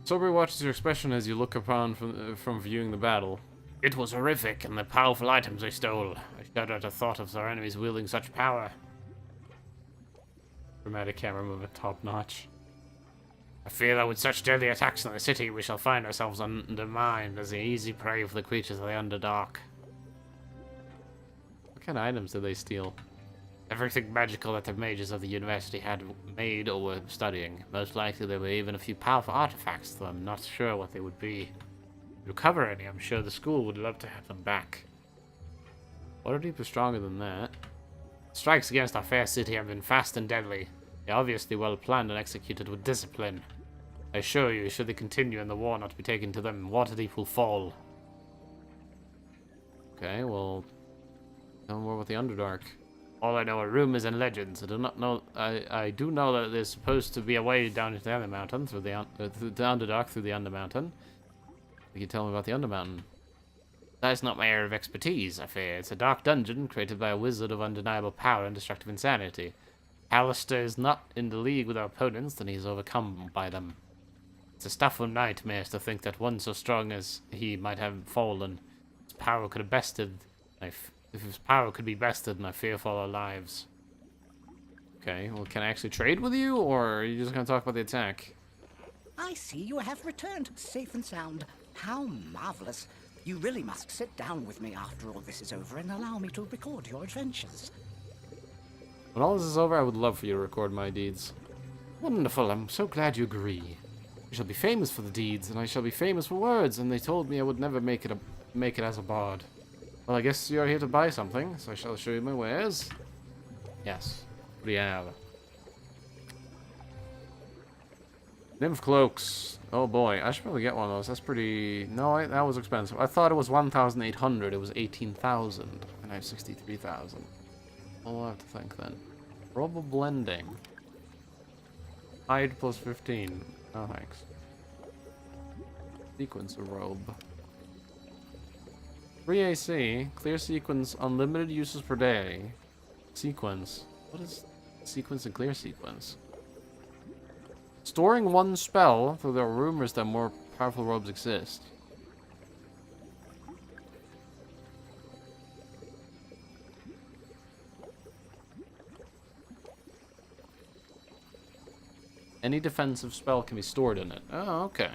Sober watches your expression as you look upon from viewing the battle. It was horrific, and the powerful items they stole. I shudder at the thought of our enemies wielding such power. Dramatic camera movement, top notch. I fear that with such deadly attacks in the city, we shall find ourselves undermined as the easy prey for the creatures of the Underdark. What kind of items did they steal? Everything magical that the mages of the university had made or were studying. Most likely there were even a few powerful artifacts, though I'm not sure what they would be. To recover any, I'm sure the school would love to have them back. Waterdeep is stronger than that. Strikes against our fair city have been fast and deadly. They're obviously well planned and executed with discipline. I assure you, should they continue and the war not be taken to them, Waterdeep will fall. Okay, well, tell me more about the Underdark. All I know are rumors and legends. I do not know. I do know that there's supposed to be a way down into the Undermountain through the Underdark through the Undermountain. You can tell me about the Undermountain. That is not my area of expertise, I fear. It's a dark dungeon created by a wizard of undeniable power and destructive insanity. Alistair is not in the league with our opponents, and he is overcome by them. It's a stuff of nightmares to think that one so strong as he might have fallen. His power could have bested. If his power could be bested, and I fear for our lives. Okay, well, can I actually trade with you, or are you just going to talk about the attack? I see you have returned, safe and sound. How marvelous. You really must sit down with me after all this is over and allow me to record your adventures. When all this is over, I would love for you to record my deeds. Wonderful, I'm so glad you agree. You shall be famous for the deeds, and I shall be famous for words, and they told me I would never make it as a bard. Well, I guess you're here to buy something, so I shall show you my wares. Yes. What do you have? Nymph cloaks. Oh boy, I should probably get one of those. That's pretty... No, that was expensive. I thought it was 1,800. It was 18,000. And I have 63,000. I'll have to think then. Robe of blending. Hide plus 15. No thanks. Sequencer robe. 3 AC. Clear sequence. Unlimited uses per day. Sequence. What is sequence and clear sequence? Storing one spell, though there are rumors that more powerful robes exist. Any defensive spell can be stored in it. Oh, okay.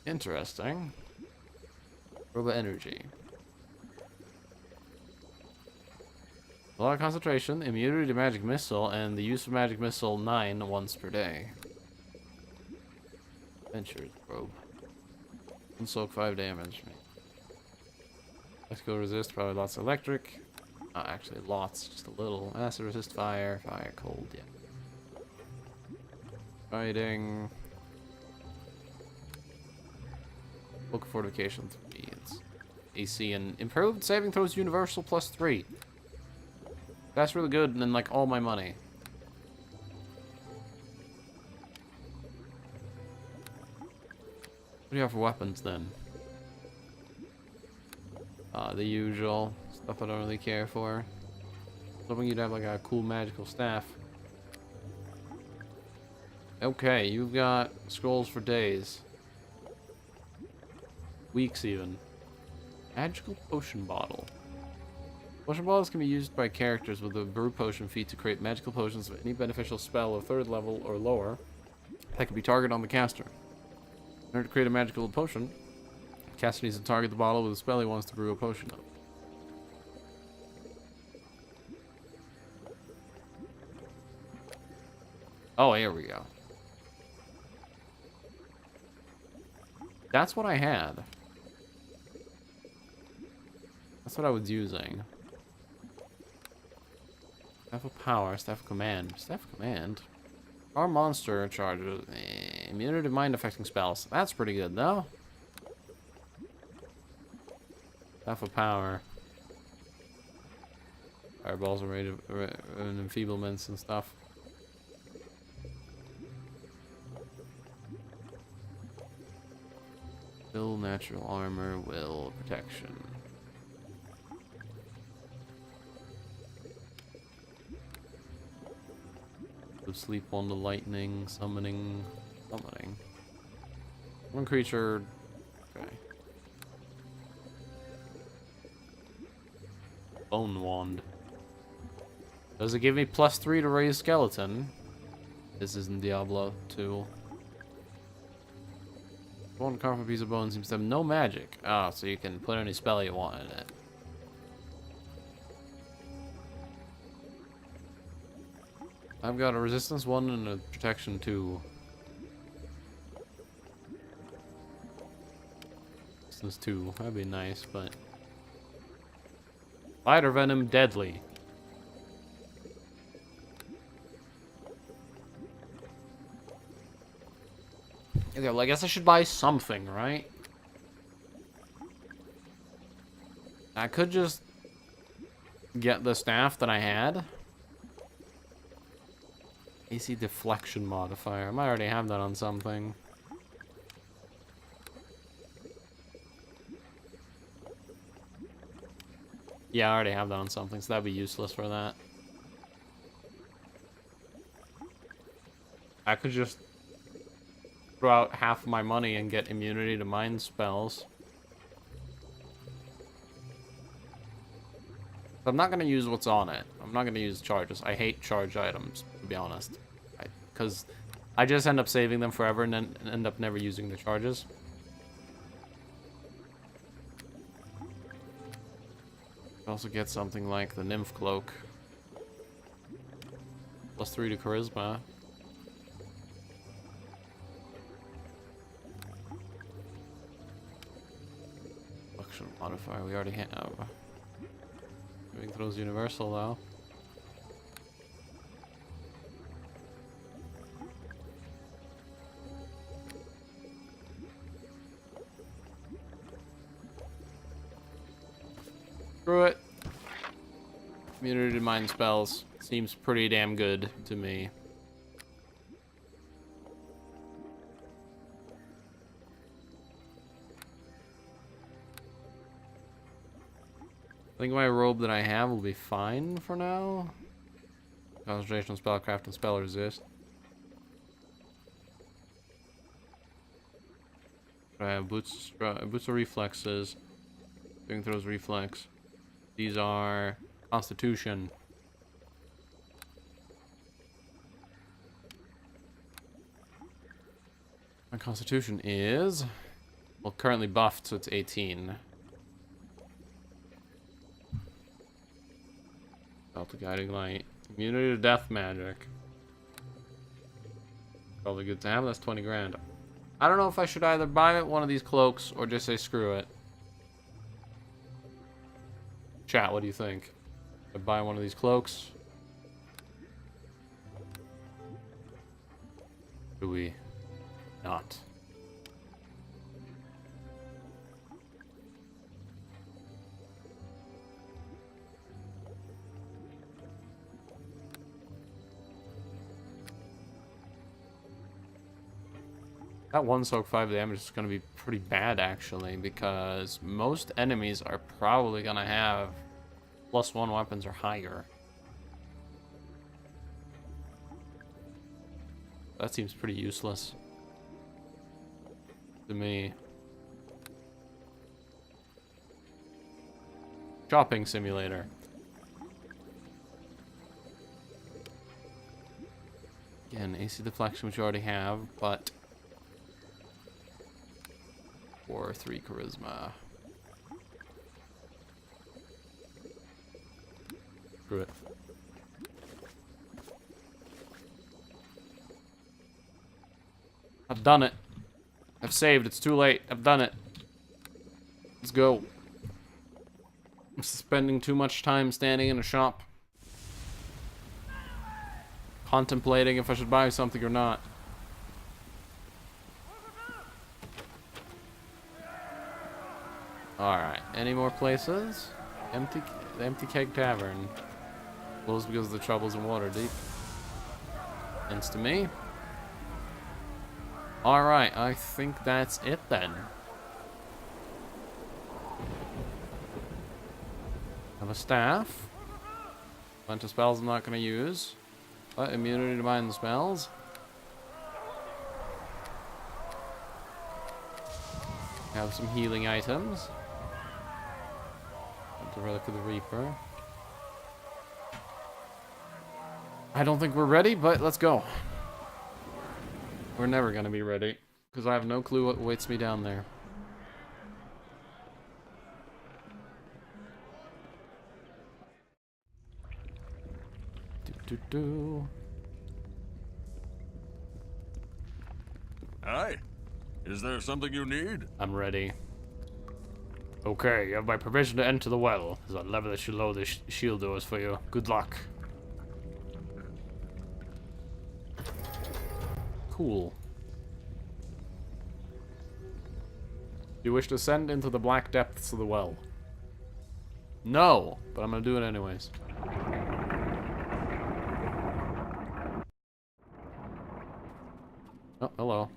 Interesting. Robo energy. A lot of concentration, immunity to magic missile, and the use of magic missile 9 once per day. Adventure robe. One soak 5 damage. Electrical resist, probably lots of electric. Actually lots, just a little. Acid resist fire, fire, cold, yeah. Fighting. Book of fortification 3. It's AC and improved saving throws universal plus 3. That's really good, and then like all my money. What do you have for weapons then? The usual stuff I don't really care for. Hoping you'd have like a cool magical staff. Okay, you've got scrolls for days. Weeks even. Magical potion bottle. Potion bottles can be used by characters with a brew potion feat to create magical potions of any beneficial spell of 3rd level or lower that can be targeted on the caster. In order to create a magical potion, the caster needs to target the bottle with a spell he wants to brew a potion of. Oh, here we go. That's what I had. That's what I was using. Staff of power, staff of command. Staff of command? Our monster charges immunity to mind affecting spells. That's pretty good though. Staff of power. Fireballs are made of enfeeblements and stuff. Will natural armor, will protection. Sleep on the lightning, summoning, Summoning. One creature. Okay. Bone Wand. Does it give me +3 to raise skeleton? This isn't Diablo 2. One carved piece of bone seems to have no magic. Ah, so you can put any spell you want in it. I've got a resistance 1 and a protection 2. Resistance 2, that'd be nice, but... Spider Venom deadly. Okay, well I guess I should buy something, right? I could just get the staff that I had. AC deflection modifier. I might already have that on something. Yeah, I already have that on something, so that'd be useless for that. I could just throw out half my money and get immunity to mind spells. I'm not going to use what's on it. I'm not going to use charges. I hate charge items, to be honest. Because I just end up saving them forever and then end up never using the charges. Also get something like the Nymph Cloak. +3 to Charisma. Reflection modifier we already have. Moving throws universal though. Screw it. Immunity to mind spells seems pretty damn good to me. I think my robe that I have will be fine for now. Concentration, spellcraft, and spell resist. I have boots of reflexes. Doing throws reflex. These are Constitution. My Constitution is, well, currently buffed, so it's 18. Delta Guiding Light. Immunity to death magic. Probably good to have. That's 20 grand. I don't know if I should either buy one of these cloaks or just say screw it. Chat, what do you think? I buy one of these cloaks? Do we not? That one soak 5 damage is going to be pretty bad, actually, because most enemies are probably going to have +1 weapons or higher. That seems pretty useless to me. Shopping simulator. Again, AC deflection, which you already have, but... or 3 charisma. Screw it. I've done it. I've saved. It's too late. I've done it. Let's go. I'm spending too much time standing in a shop, contemplating if I should buy something or not. Alright, any more places? The Empty Keg Tavern. Closed because of the troubles in Waterdeep. Thanks to me. Alright, I think that's it then. Have a staff. Bunch of spells I'm not going to use. But immunity to mind spells. Have some healing items. The Relic of the Reaper. I don't think we're ready, but let's go. We're never gonna be ready, because I have no clue what waits me down there. Do. Hi. Is there something you need? I'm ready. Okay, you have my permission to enter the well. There's a lever that should lower the shield doors for you. Good luck. Cool. You wish to ascend into the black depths of the well? No, but I'm gonna do it anyways. Oh, hello.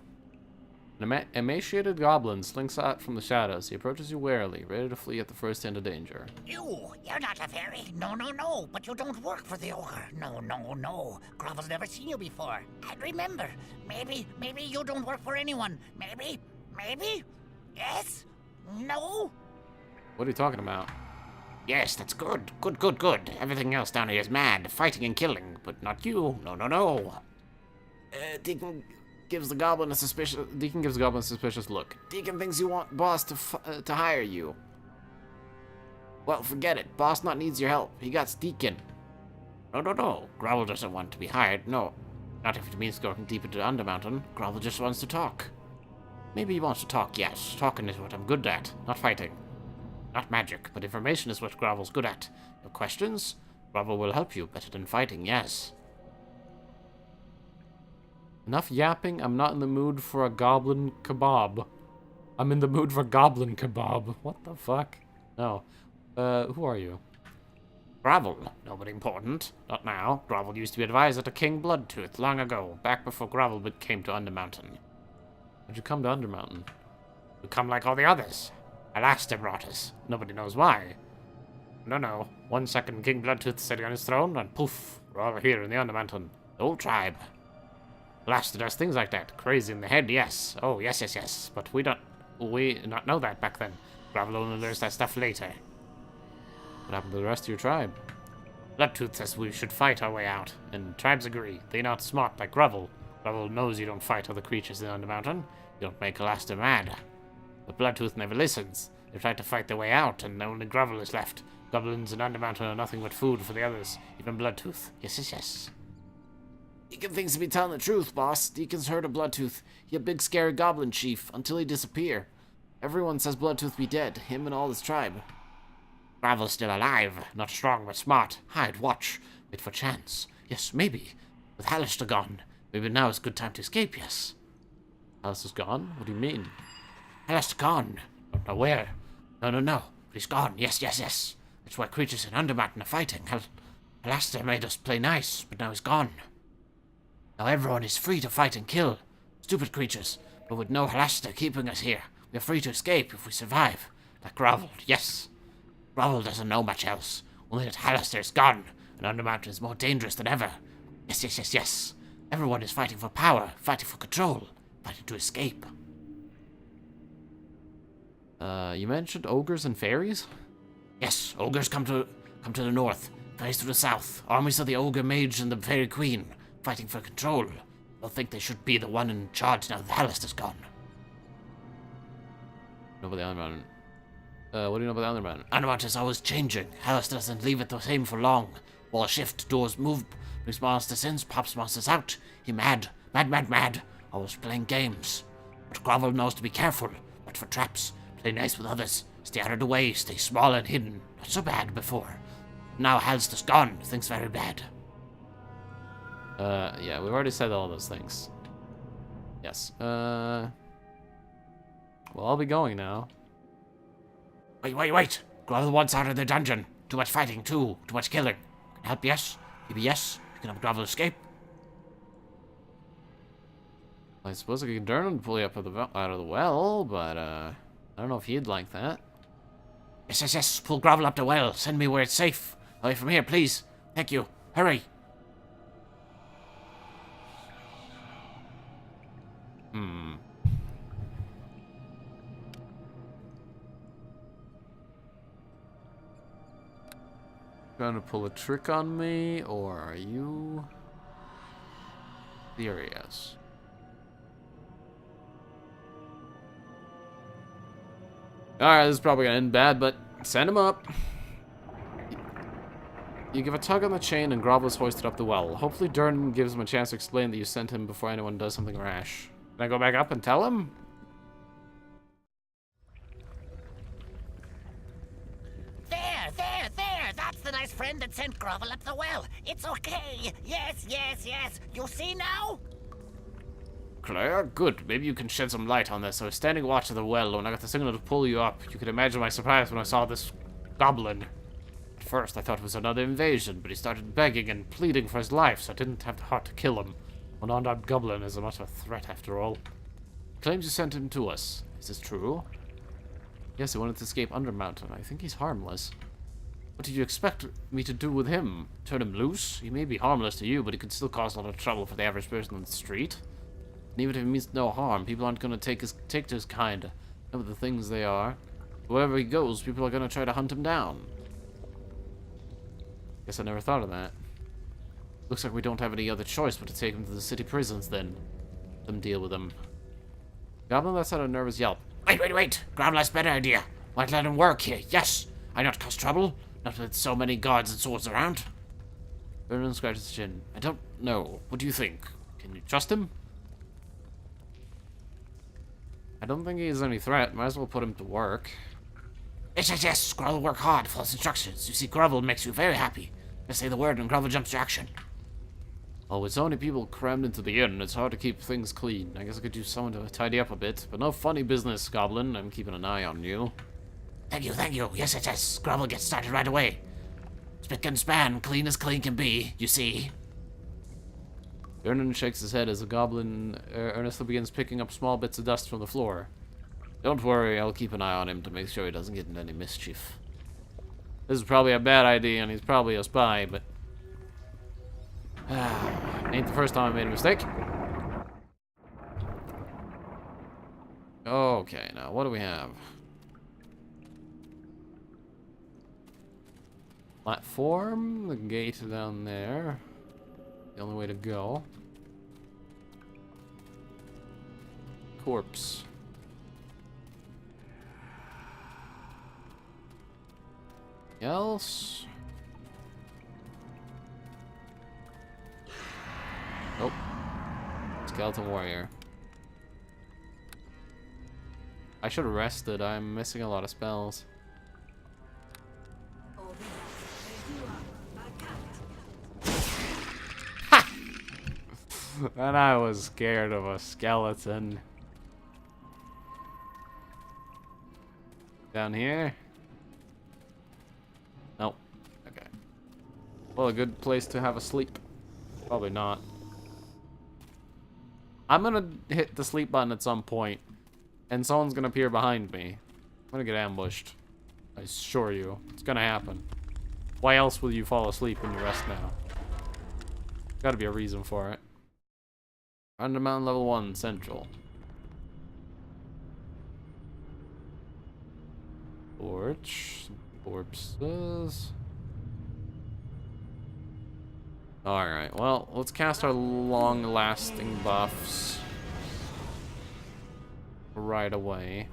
An emaciated goblin slinks out from the shadows. He approaches you warily, ready to flee at the first hint of danger. You're not a fairy. No. But you don't work for the ogre. No. Grovel's never seen you before. And remember, maybe you don't work for anyone. Maybe? Yes? No? What are you talking about? Yes, that's good. Good. Everything else down here is mad, fighting and killing, but not you. No. Deacon gives the goblin a suspicious look. Deacon thinks you want boss to hire you. Well, forget it. Boss not needs your help. He got Deacon. No. Grovel doesn't want to be hired. No. Not if it means going deep into Undermountain. Grovel just wants to talk. Maybe he wants to talk, yes. Talking is what I'm good at, not fighting. Not magic, but information is what Grovel's good at. Your questions? Grovel will help you better than fighting, yes. Enough yapping. I'm not in the mood for a goblin kebab. I'm in the mood for goblin kebab. What the fuck? No. Who are you? Grovel. Nobody important. Not now. Grovel used to be advisor to King Bloodtooth long ago, back before Grovel came to Undermountain. Why'd you come to Undermountain? We come like all the others. Alastair brought us. Nobody knows why. No. 1 second King Bloodtooth sitting on his throne, and poof, we're all here in the Undermountain. The whole tribe. Alastair does things like that. Crazy in the head, yes. Oh, yes. But we not know that back then. Grovel only learns that stuff later. What happened to the rest of your tribe? Bloodtooth says we should fight our way out, and tribes agree. They're not smart like Grovel. Grovel knows you don't fight other creatures in Undermountain. You don't make Alastair mad. But Bloodtooth never listens. They try to fight their way out, and only Grovel is left. Goblins in Undermountain are nothing but food for the others, even Bloodtooth. Yes. Deacon thinks to be telling the truth, boss. Deacon's heard of Bloodtooth. He a big scary goblin chief, until he disappear. Everyone says Bloodtooth be dead, him and all his tribe. Grovel's still alive, not strong but smart. Hide, watch, wait for chance. Yes, maybe. With Alistair gone, maybe now is a good time to escape, yes. Alistair's gone? What do you mean? Alistair gone. Don't know where. No. But he's gone, yes. That's why creatures in Undermountain are fighting. Alistair made us play nice, but now he's gone. Now everyone is free to fight and kill. Stupid creatures, but with no Alastair keeping us here, we are free to escape if we survive. Like Grovel, yes. Grovel doesn't know much else, only that Alastair is gone, and Undermountain is more dangerous than ever. Yes. Everyone is fighting for power, fighting for control, fighting to escape. You mentioned ogres and fairies? Yes, ogres come to the north, fairies to the south, armies of the ogre mage and the fairy queen, fighting for control. They'll think they should be the one in charge now that Alistair's gone. What do you know about the Undermountain? What do you know about the Undermountain? Undermountain is always changing. Alistair doesn't leave it the same for long. Walls shift, doors move, brings monsters in, pops monsters out. He mad. Always playing games. But Grovel knows to be careful. Watch for traps. Play nice with others. Stay out of the way. Stay small and hidden. Not so bad before. Now Alistair's gone. Things very bad. Yeah, we've already said all those things. Yes. Well, I'll be going now. Wait. Grovel wants out of the dungeon. Too much fighting, too much killing. Can help, yes? Maybe yes? You can help Grovel escape? I suppose I could turn him and pull you up out of the well, but, I don't know if he'd like that. Yes. Pull Grovel up the well. Send me where it's safe. Away from here, please. Thank you. Hurry. Trying to pull a trick on me, or are you serious? Alright, this is probably gonna end bad, but send him up. You give a tug on the chain and Grovel is hoisted up the well. Hopefully Durnan gives him a chance to explain that you sent him before anyone does something rash. Can I go back up and tell him? There! That's the nice friend that sent Grovel up the well. It's okay. Yes. You see now? Claire, good. Maybe you can shed some light on this. I was standing watch at the well when I got the signal to pull you up. You can imagine my surprise when I saw this goblin. At first, I thought it was another invasion, but he started begging and pleading for his life, so I didn't have the heart to kill him. An unarmed goblin isn't much of a threat, after all. He claims you sent him to us. Is this true? Yes, he wanted to escape Undermountain. I think he's harmless. What did you expect me to do with him? Turn him loose? He may be harmless to you, but he could still cause a lot of trouble for the average person on the street. And even if he means no harm, people aren't going to take to his kind. Know the things they are. Wherever he goes, people are going to try to hunt him down. Guess I never thought of that. Looks like we don't have any other choice but to take him to the city prisons, then. Let them deal with him. Goblin lets out a nervous yelp. Wait. Grovel has a better idea. Might let him work here. Yes. I not cause trouble. Not with so many guards and swords around. Vernon scratches his chin. I don't know. What do you think? Can you trust him? I don't think he's any threat. Might as well put him to work. Yes. Grovel work hard. Follows instructions. You see, Grovel makes you very happy. Just say the word and Grovel jumps to action. Oh, with so many people crammed into the inn, it's hard to keep things clean. I guess I could use someone to tidy up a bit. But no funny business, Goblin. I'm keeping an eye on you. Thank you. Yes. Grovel gets started right away. Spick and span, clean as clean can be, you see. Vernon shakes his head as the goblin earnestly begins picking up small bits of dust from the floor. Don't worry, I'll keep an eye on him to make sure he doesn't get into any mischief. This is probably a bad idea, and he's probably a spy, but... ain't the first time I made a mistake. Okay, now what do we have? Platform, the gate down there. The only way to go. Corpse. Else? Nope. Skeleton warrior. I should have rested. I'm missing a lot of spells. And I was scared of a skeleton. Down here? Nope. Okay. Well, a good place to have a sleep. Probably not. I'm gonna hit the sleep button at some point, and someone's gonna appear behind me. I'm gonna get ambushed. I assure you. It's gonna happen. Why else will you fall asleep when you rest now? Gotta be a reason for it. Undermountain level 1, Central. Torch. Corpses. Alright, well, let's cast our long-lasting buffs right away.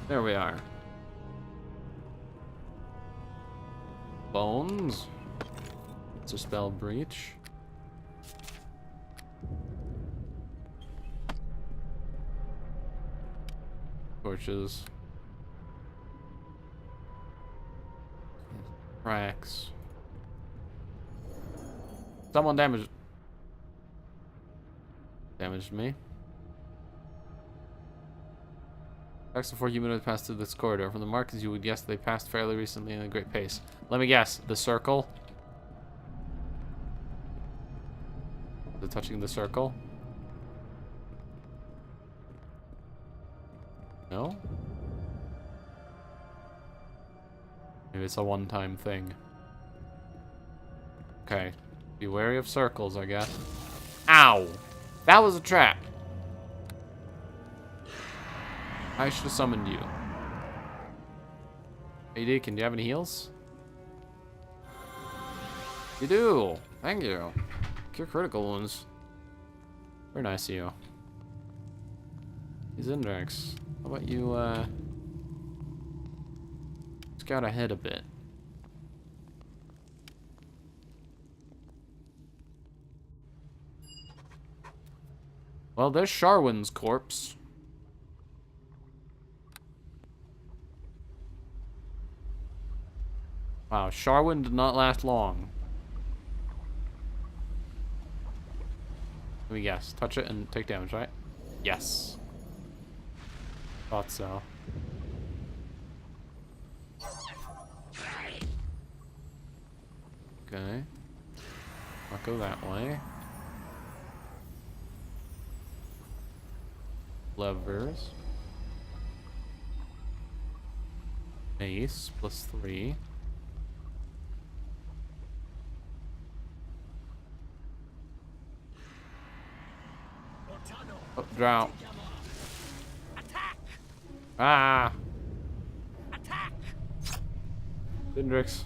There we are. Bones. It's a spell breach. Torches. Cracks. Someone damaged me. Tracks before humanoids passed through this corridor. From the markings, you would guess they passed fairly recently in a great pace. Let me guess. The circle? touching the circle? No? Maybe it's a one-time thing. Okay. Be wary of circles, I guess. Ow! That was a trap! I should have summoned you. Hey, Deacon, do you have any heals? You do! Thank you. Cure critical wounds. Very nice of you. These Indrex. How about you, scout ahead a bit. Well, there's Sharwin's corpse. Wow, Sharwin did not last long. Let me guess. Touch it and take damage, right? Yes. Thought so. Okay. I'll go that way. Levers. Ace +3. Oh, drought. Attack! Ah! Attack! Dindrix.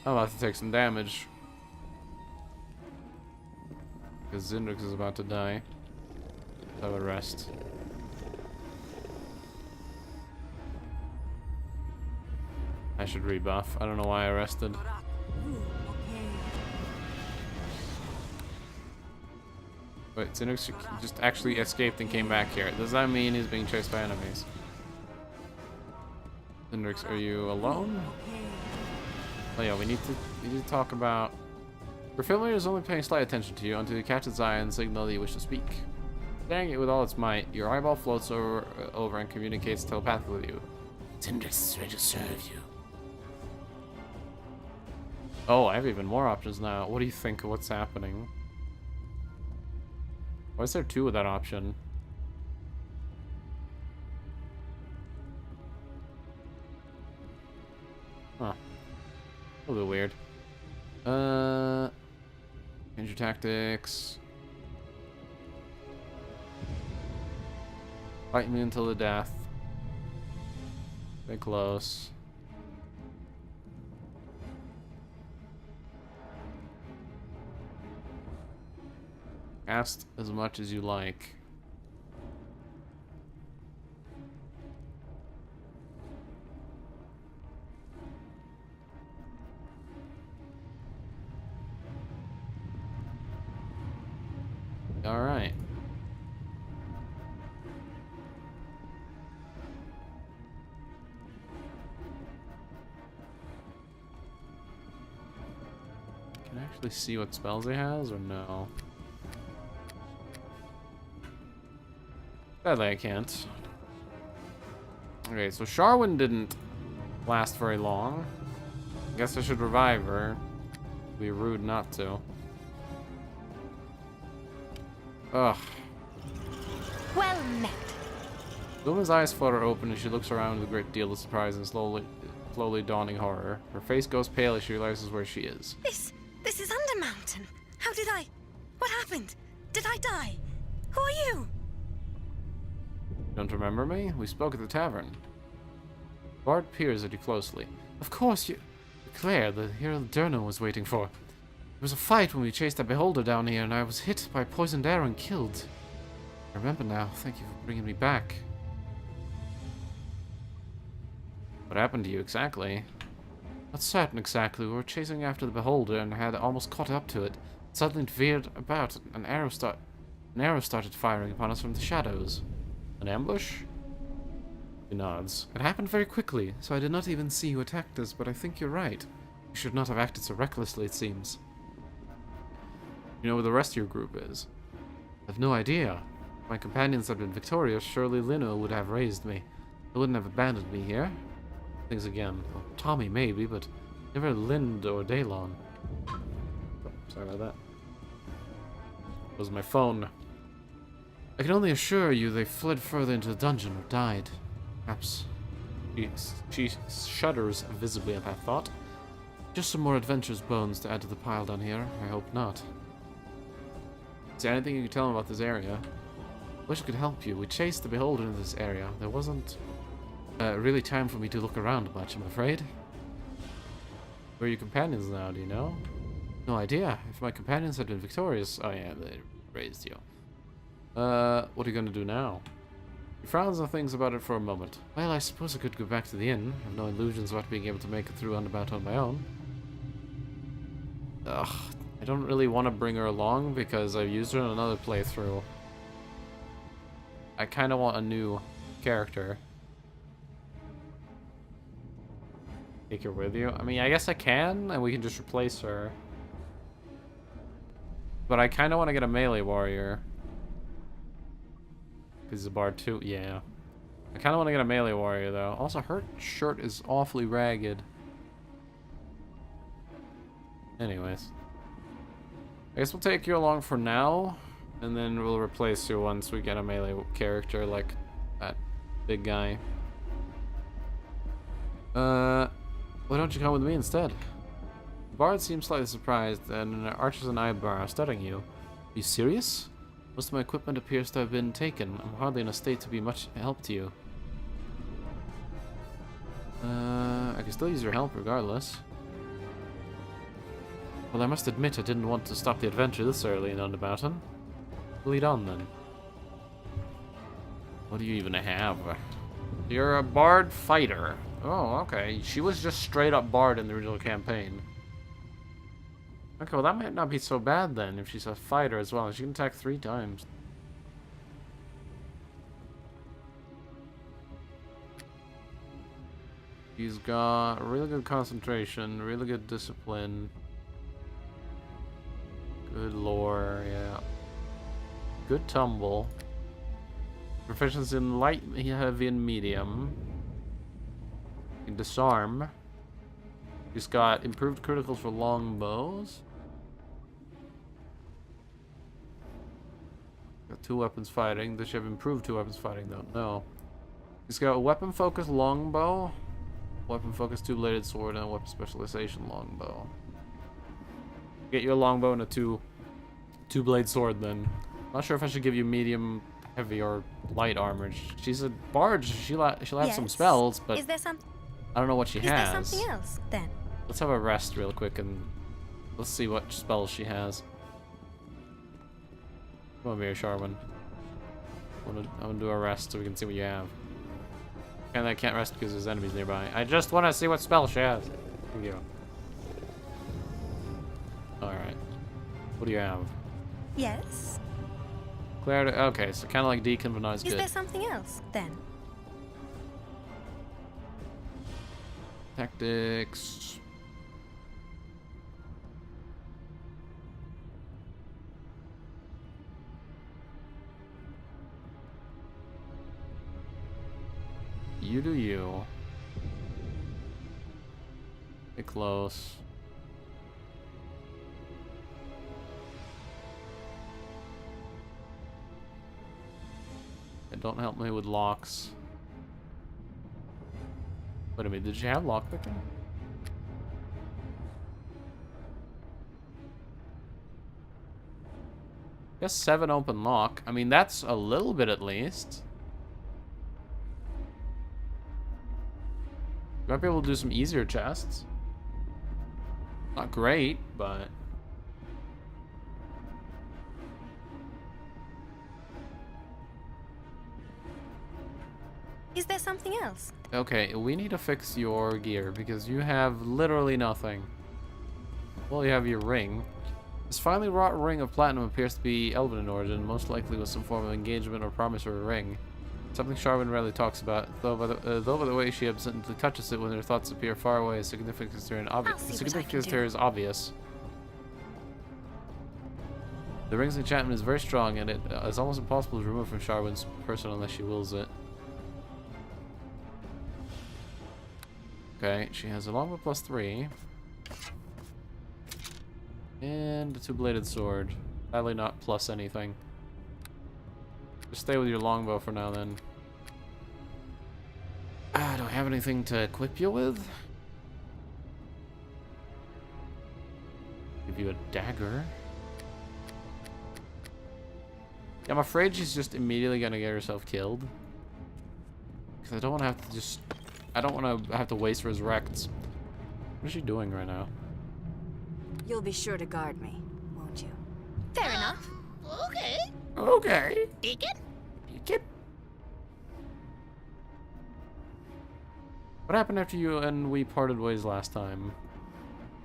I'm about to take some damage. Because Zindrix is about to die. Have a rest. I should rebuff. I don't know why I rested. Wait, Zindrix just actually escaped and came back here. Does that mean he's being chased by enemies? Zindrix, are you alone? Oh yeah, we need to talk about... Your family is only paying slight attention to you until you catch its eye and signal that you wish to speak. Staring it with all its might, your eyeball floats over and communicates telepathically with you. Zindrix is ready to serve you. Oh, I have even more options now. What do you think of what's happening? Why is there two of that option? Huh. A little weird. Change your tactics. Fight me until the death. Stay close. Cast as much as you like. All right. Can I actually see what spells he has, or no? Sadly, I can't. Okay, so Sharwin didn't last very long. I guess I should revive her. It'd be rude not to. Ugh. Well met. Luma's eyes flutter open and she looks around with a great deal of surprise and slowly dawning horror. Her face goes pale as she realizes where she is. This is Undermountain. How did I... What happened? Did I die? Who are you? Don't remember me? We spoke at the tavern. Bard peers at you closely. Of course, you... Claire, the hero Durno was waiting for. There was a fight when we chased that beholder down here, and I was hit by poisoned arrow and killed. I remember now. Thank you for bringing me back. What happened to you exactly? Not certain exactly. We were chasing after the beholder and had almost caught up to it. Suddenly it veered about, and an arrow started firing upon us from the shadows. An ambush? He nods. It happened very quickly, so I did not even see who attacked us, but I think you're right. You should not have acted so recklessly, it seems. You know where the rest of your group is? I have no idea. If my companions had been victorious, surely Lino would have raised me. They wouldn't have abandoned me here. Things again. Well, Tommy maybe, but never Lind or Daylon. Oh, sorry about that. It was my phone. I can only assure you they fled further into the dungeon or died. Perhaps. She shudders visibly at that thought. Just some more adventurous bones to add to the pile down here. I hope not. Is there anything you can tell me about this area? Wish I could help you. We chased the beholder in this area. There wasn't really time for me to look around much, I'm afraid. Where are your companions now, do you know? No idea. If my companions had been victorious... Oh yeah, they raised you. What are you gonna do now? He frowns and thinks about it for a moment. Well, I suppose I could go back to the inn. I have no illusions about being able to make it through Undermountain on my own. Ugh, I don't really want to bring her along because I've used her in another playthrough. I kind of want a new character. Take her with you? I mean, I guess I can, and we can just replace her. But I kind of want to get a melee warrior. Because he's a bard too. Yeah. I kind of want to get a melee warrior, though. Also, her shirt is awfully ragged. Anyways. I guess we'll take you along for now. And then we'll replace you once we get a melee character like that big guy. Why don't you come with me instead? The bard seems slightly surprised and arches an eyebrow, studying you. Are you serious? Most of my equipment appears to have been taken. I'm hardly in a state to be much help to you. I can still use your help regardless. Well, I must admit I didn't want to stop the adventure this early in Undermountain. Lead on then. What do you even have? You're a bard fighter. Oh, okay. She was just straight up bard in the original campaign. Okay, well that might not be so bad then if she's a fighter as well. She can attack 3 times. She's got really good concentration, really good discipline. Good lore, yeah. Good tumble. Proficiency in light, heavy, and medium. In disarm. She's got improved criticals for longbows. Got 2 weapons fighting. Does she have improved 2 weapons fighting though? No. She's got a weapon focus longbow, weapon focus 2-bladed sword, and a weapon specialization longbow. Get you a longbow and a 2-blade sword then. Not sure if I should give you medium, heavy, or light armor. She's a bard. She'll have some spells, but is there some... I don't know what she has. Is there something else then? Let's have a rest real quick and let's see what spells she has. Come over here, Sharwin. I'm gonna do a rest so we can see what you have. And I can't rest because there's enemies nearby. I just want to see what spell she has. Here you go. Alright. What do you have? Yes. Clarity. Okay, so kind of like Deacon, but not as good. Is there something else then? Tactics. You do you. Get close. And don't help me with locks. Wait a minute, did you have lockpicking? Yes, 7 open lock. I mean, that's a little bit at least. You might be able to do some easier chests. Not great, but... Is there something else? Okay, we need to fix your gear because you have literally nothing. Well, you have your ring. This finely wrought ring of platinum appears to be elven in origin, most likely with some form of engagement or promissory ring. Something Sharwin rarely talks about, though by the way she absently touches it when her thoughts appear far away, significance to her is obvious. The ring's enchantment is very strong, and it is almost impossible to remove from Sharwin's person unless she wills it. Okay, she has a longbow +3. And a two-bladed sword. Sadly not plus anything. Just stay with your longbow for now then. Do I have anything to equip you with? Give you a dagger. Yeah, I'm afraid she's just immediately gonna get herself killed. Because I don't want to have to just... I don't want to have to waste resurrects. What is she doing right now? You'll be sure to guard me, won't you? Fair enough. Okay. Okay. Deacon? Deacon? What happened after you and we parted ways last time?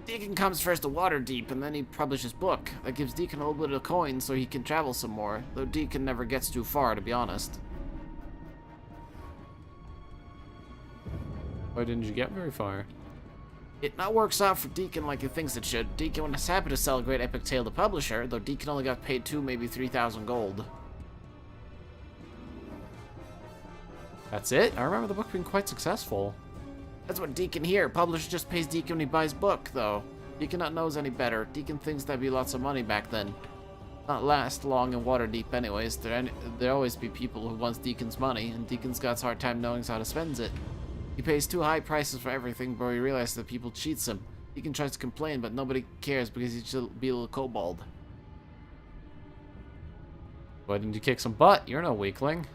Deacon comes first to Waterdeep, and then he publishes book. That gives Deacon a little bit of coin so he can travel some more, though Deacon never gets too far, to be honest. Why didn't you get very far? It not works out for Deacon like he thinks it should. Deacon was happy to sell a great epic tale to publisher, though Deacon only got paid 2, maybe 3,000 gold. That's it? I remember the book being quite successful. That's what Deacon here. Publisher just pays Deacon when he buys book, though. Deacon not knows any better. Deacon thinks that'd be lots of money back then. Not last long in Waterdeep anyways. There always be people who wants Deacon's money, and Deacon's got a hard time knowing how to spend it. He pays too high prices for everything, but he realizes that people cheats him. Deacon tries to complain, but nobody cares because he's just be a little kobold. Why didn't you kick some butt? You're no weakling.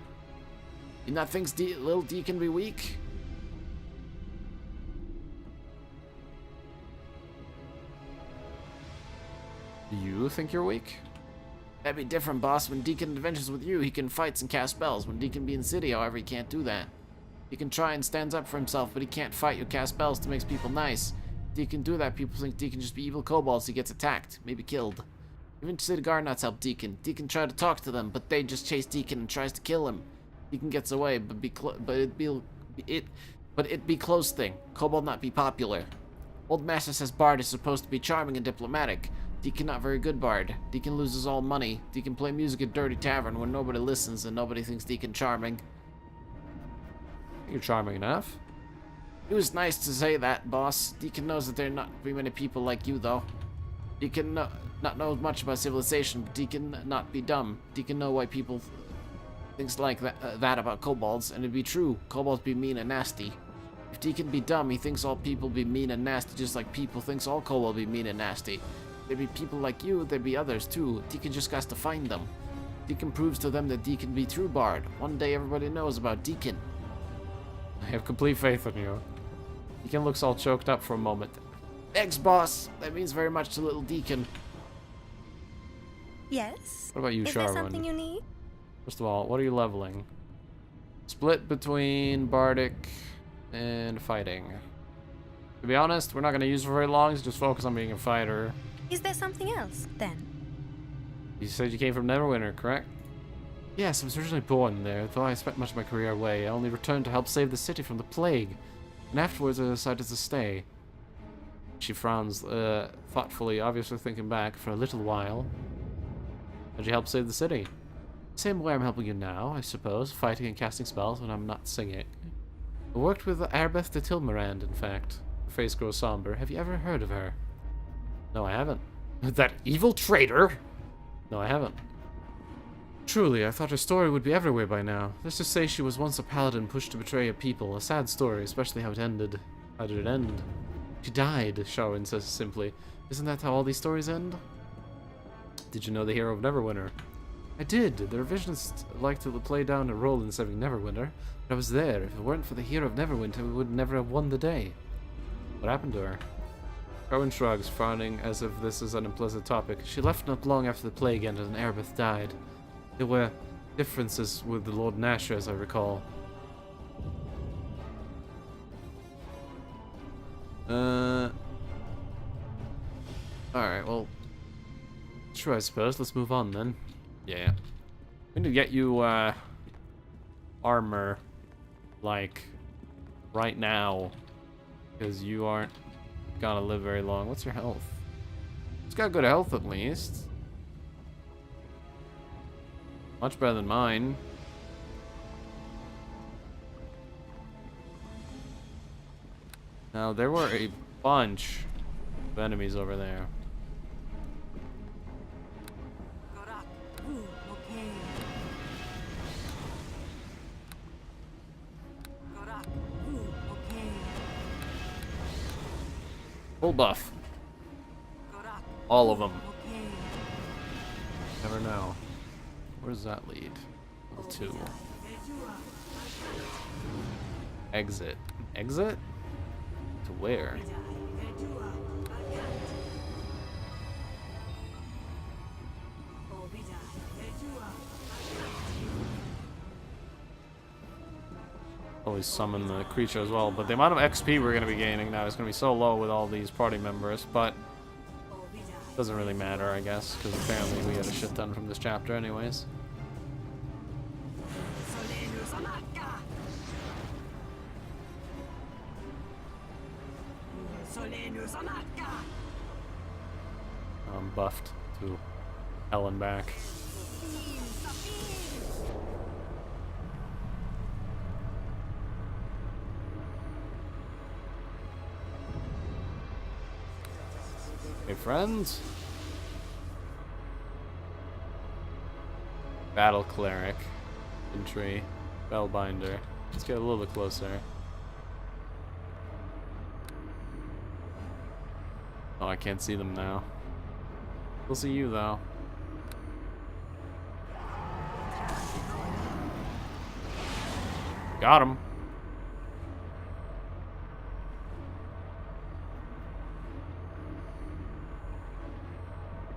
You not thinks little Deacon be weak? Do you think you're weak? That'd be different, boss. When Deacon adventures with you, he can fight and cast spells. When Deacon be in city, however, he can't do that. He can try and stands up for himself, but he can't fight or cast spells to make people nice. Deacon do that, people think Deacon just be evil kobolds. He gets attacked, maybe killed. Even city guard nuts help Deacon. Deacon try to talk to them, but they just chase Deacon and tries to kill him. Deacon gets away, but it be close thing. Kobold not be popular. Old Master says Bard is supposed to be charming and diplomatic. Deacon not very good Bard. Deacon loses all money. Deacon play music at dirty tavern when nobody listens and nobody thinks Deacon charming. You're charming enough. It was nice to say that, boss. Deacon knows that there not be many people like you, though. Deacon not know much about civilization, but Deacon not be dumb. Deacon know why people thinks like that about kobolds, and it'd be true. Kobolds be mean and nasty. If Deacon be dumb, he thinks all people be mean and nasty, just like people thinks all kobolds be mean and nasty. There'd be people like you, there'd be others too. Deacon just has to find them. Deacon proves to them that Deacon be true Bard. One day everybody knows about Deacon. I have complete faith in you. Deacon looks all choked up for a moment. Thanks, boss. That means very much to little Deacon. Yes? What about you, Is there Charwin? something you need? First of all, what are you leveling? Split between Bardic and fighting. To be honest, we're not going to use it for very long, so just focus on being a fighter. Is there something else, then? You said you came from Neverwinter, correct? Yes, I was originally born there, though I spent much of my career away. I only returned to help save the city from the plague, and afterwards I decided to stay. She frowns thoughtfully, obviously thinking back for a little while. How'd you help save the city? Same way I'm helping you now, I suppose, fighting and casting spells when I'm not singing. I worked with Arbeth de Tilmarand, in fact. Her face grows somber. Have you ever heard of her? No, I haven't. That evil traitor? No, I haven't. Truly, I thought her story would be everywhere by now. Let's just say she was once a paladin pushed to betray a people. A sad story, especially how it ended. How did it end? She died, Sharwin says simply. Isn't that how all these stories end? Did you know the hero of Neverwinter? I did. The revisionists like to play down a role in saving Neverwinter, but I was there. If it weren't for the hero of Neverwinter, we would never have won the day. What happened to her? Sharwin shrugs, frowning as if this is an unpleasant topic. She left not long after the plague ended and Arbeth died. There were differences with the Lord Nasher, as I recall. Alright, well... Sure, I suppose. Let's move on, then. Yeah. We need to get you, armor, like, right now. Because you aren't gonna live very long. What's your health? It's got good health, at least. Much better than mine. Now, there were a bunch of enemies over there. Full buff. All of them. Never know. Where does that lead? Level 2. Exit. Exit? To where? Always summon the creature as well, but the amount of XP we're going to be gaining now is going to be so low with all these party members, but doesn't really matter, I guess, because apparently we get a shit ton from this chapter anyways. I'm buffed to hell and back. Hey friends. Battle Cleric. Infantry. Spellbinder. Let's get a little bit closer. Oh, I can't see them now. We'll see you though. Got him.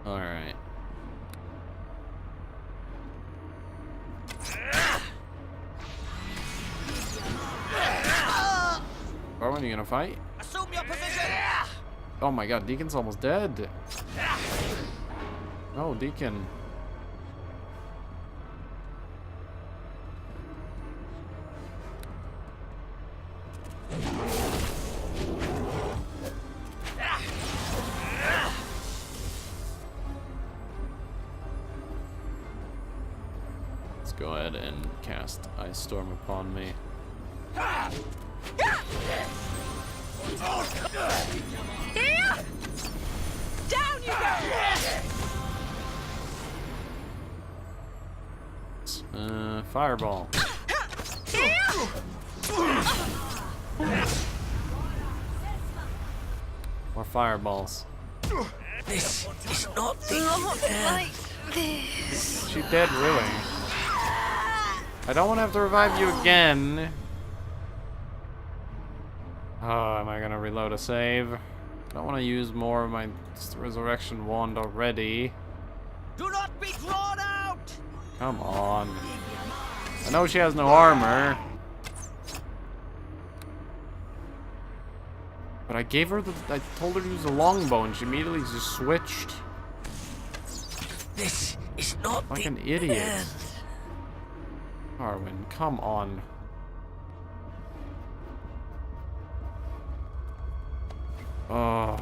Alright. Arwen, you gonna fight? Assume your position. Oh my god, Deacon's almost dead. Oh, Deacon. Let's go ahead and cast Ice Storm upon me. Down you go! Fireball. More fireballs. This is not the like this. She dead, really? I don't want to have to revive you again. Oh, am I gonna reload a save? I don't want to use more of my resurrection wand already. Do not be drawn out. Come on. I know she has no armor. But I gave her the... I told her to use the longbow and she immediately just switched. This is not Like the an idiot. end. Arwen, come on. Oh.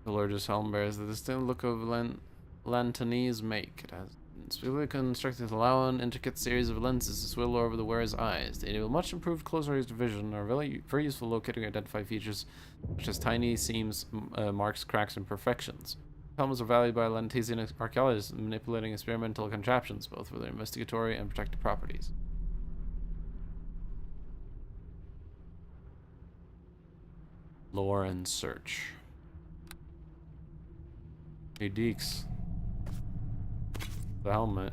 The largest helm bears the distinct look of Lantanese make. It has specifically constructed to allow an intricate series of lenses to swivel over the wearer's eyes. They enable much improved close-range vision, are very useful locating and identifying features such as tiny seams, marks, cracks, and imperfections. Helmets are valued by Lantesian archaeologists in manipulating experimental contraptions, both for their investigatory and protective properties. Lore and search. Hey Deeks. The helmet.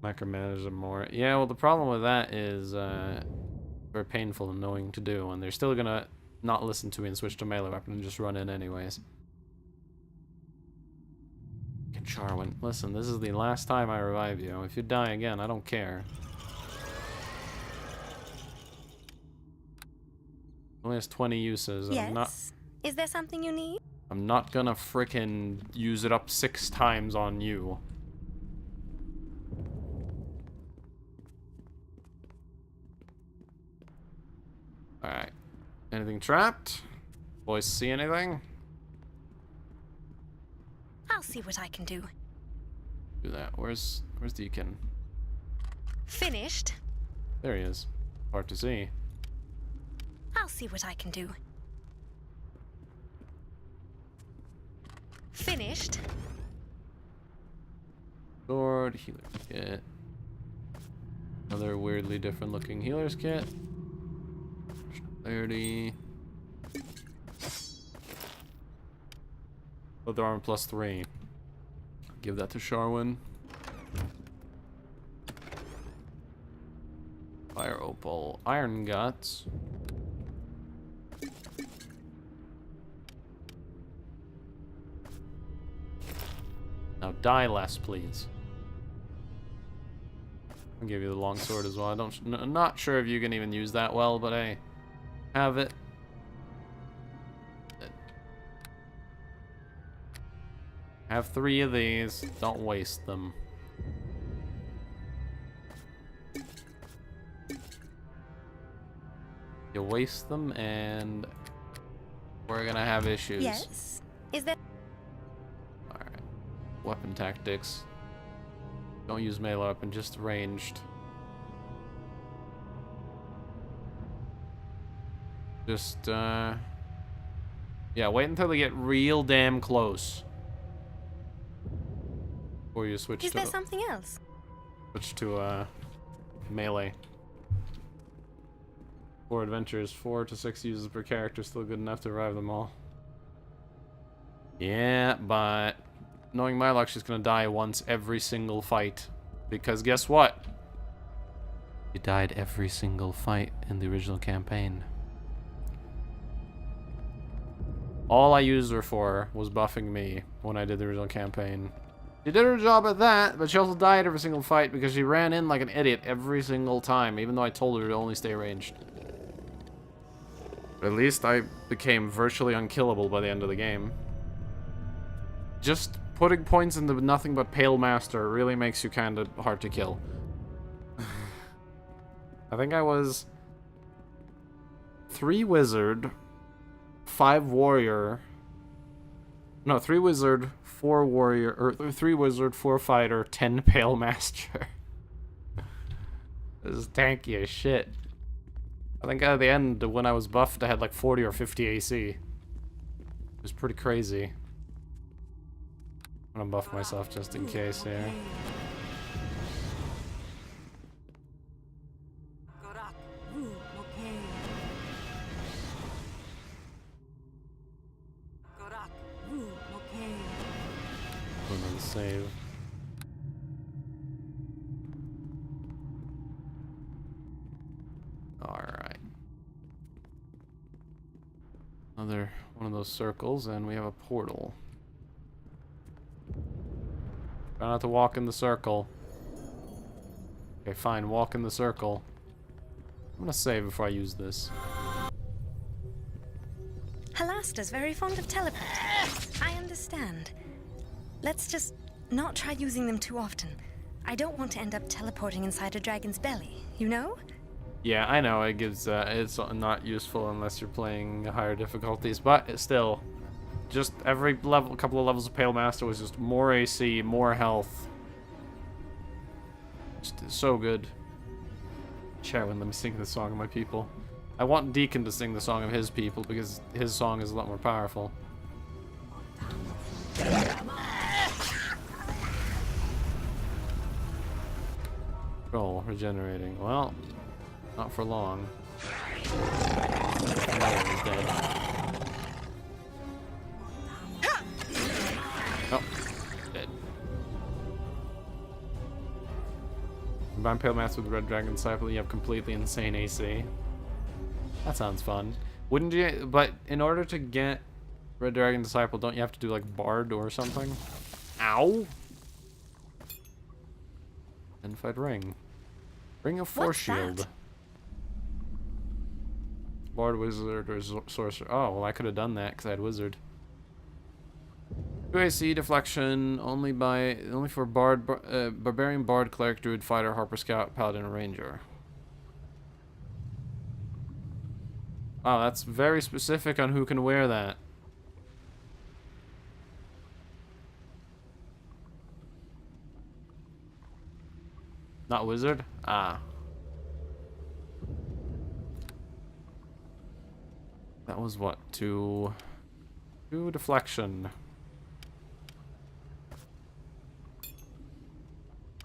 Micromanage them more. Yeah, well the problem with that is very painful and annoying to do, and they're still gonna not listen to me and switch to melee weapon and just run in anyways. Charwin, listen, this is the last time I revive you. If you die again, I don't care. Only has 20 uses. And Yes. Is there something you need? I'm not gonna frickin' use it up 6 times on you. Alright. Anything trapped? Boys see anything? I'll see what I can do. Do that. Where's Deacon? Finished? There he is. Hard to see. I'll see what I can do. Finished? Sword, healer kit. Another weirdly different looking healer's kit. Clarity. Leather armor +3. Give that to Sharwin. Fire opal. Iron guts. Now die less, please. I'll give you the long sword as well. I'm not sure if you can even use that well, but hey, have it. Have 3 of these. Don't waste them. You waste them, and we're gonna have issues. Yes? Is there... Alright. Weapon tactics. Don't use melee weapon, just ranged. Just, yeah, wait until they get real damn close. Before you switch Is there something else? Switch to, melee. 4 adventures, 4 to 6 uses per character, still good enough to revive them all. Yeah, but knowing my luck, she's gonna die once every single fight. Because guess what? She died every single fight in the original campaign. All I used her for was buffing me when I did the original campaign. She did her job at that, but she also died every single fight because she ran in like an idiot every single time, even though I told her to only stay ranged. But at least I became virtually unkillable by the end of the game. Just putting points into nothing but Pale Master really makes you kind of hard to kill. I think I was 3 wizard, 5 warrior. No, 3 wizard, 4 warrior, or 3 wizard, 4 fighter, 10 Pale Master. This is tanky as shit. I think at the end, when I was buffed, I had like 40 or 50 AC. It was pretty crazy. I'm gonna buff myself just in case here. Another save. Alright. Another one of those circles, and we have a portal. Try not to walk in the circle. Okay, fine, walk in the circle. I'm gonna save before I use this. Halasta's very fond of teleporting. I understand. Let's just not try using them too often. I don't want to end up teleporting inside a dragon's belly, you know? Yeah, I know, it gives, it's not useful unless you're playing higher difficulties, but it's still, just every level, couple of levels of Pale Master was just more AC, more health. Just so good. Sherwin, let me sing the song of my people. I want Deacon to sing the song of his people because his song is a lot more powerful. Control, regenerating. Well, not for long. Another is dead. Oh, dead. Combine Pale Master with Red Dragon Disciple, you have completely insane AC. That sounds fun. Wouldn't you? But in order to get Red Dragon Disciple, don't you have to do like Bard or something? Ow! And fight Ring. Ring of Force Shield. Bard, Wizard, or Sorcerer. Oh, well, I could have done that because I had Wizard. 2 AC deflection only for Bard, Barbarian, Bard, Cleric, Druid, Fighter, Harper, Scout, Paladin, and Ranger. Wow, that's very specific on who can wear that. Not Wizard? Ah. That was what? 2 deflection.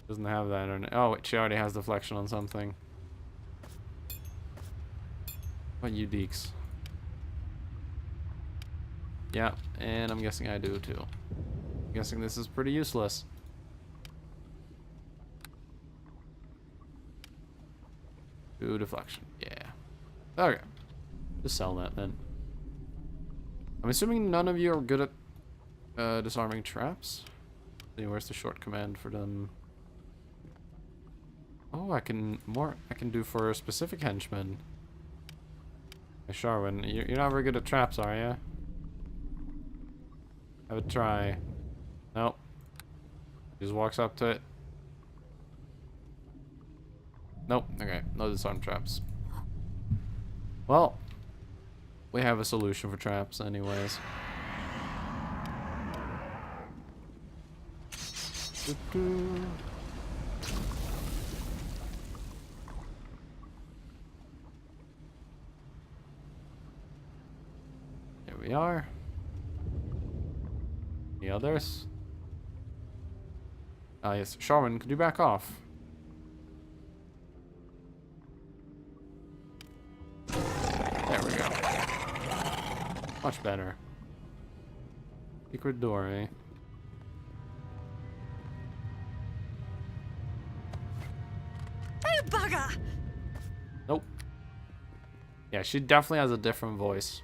Doesn't have that on it. Oh, wait, she already has deflection on something. What you deeks? Yeah, and I'm guessing I do too. I'm guessing this is pretty useless. Ooh, deflection. Yeah. Okay. Just sell that then. I'm assuming none of you are good at disarming traps. Where's the short command for them? Oh, I can do for a specific henchman. Hey, Sharwin, you're not very good at traps, are you? Have a try. Nope. Just walks up to it. Nope. Okay, no disarm traps. Well, we have a solution for traps anyways. Doo-doo. There we are. Any others? Ah, yes. Sharman, could you back off? There we go. Much better. Secret door, eh? Oh, bugger! Nope. Yeah, she definitely has a different voice.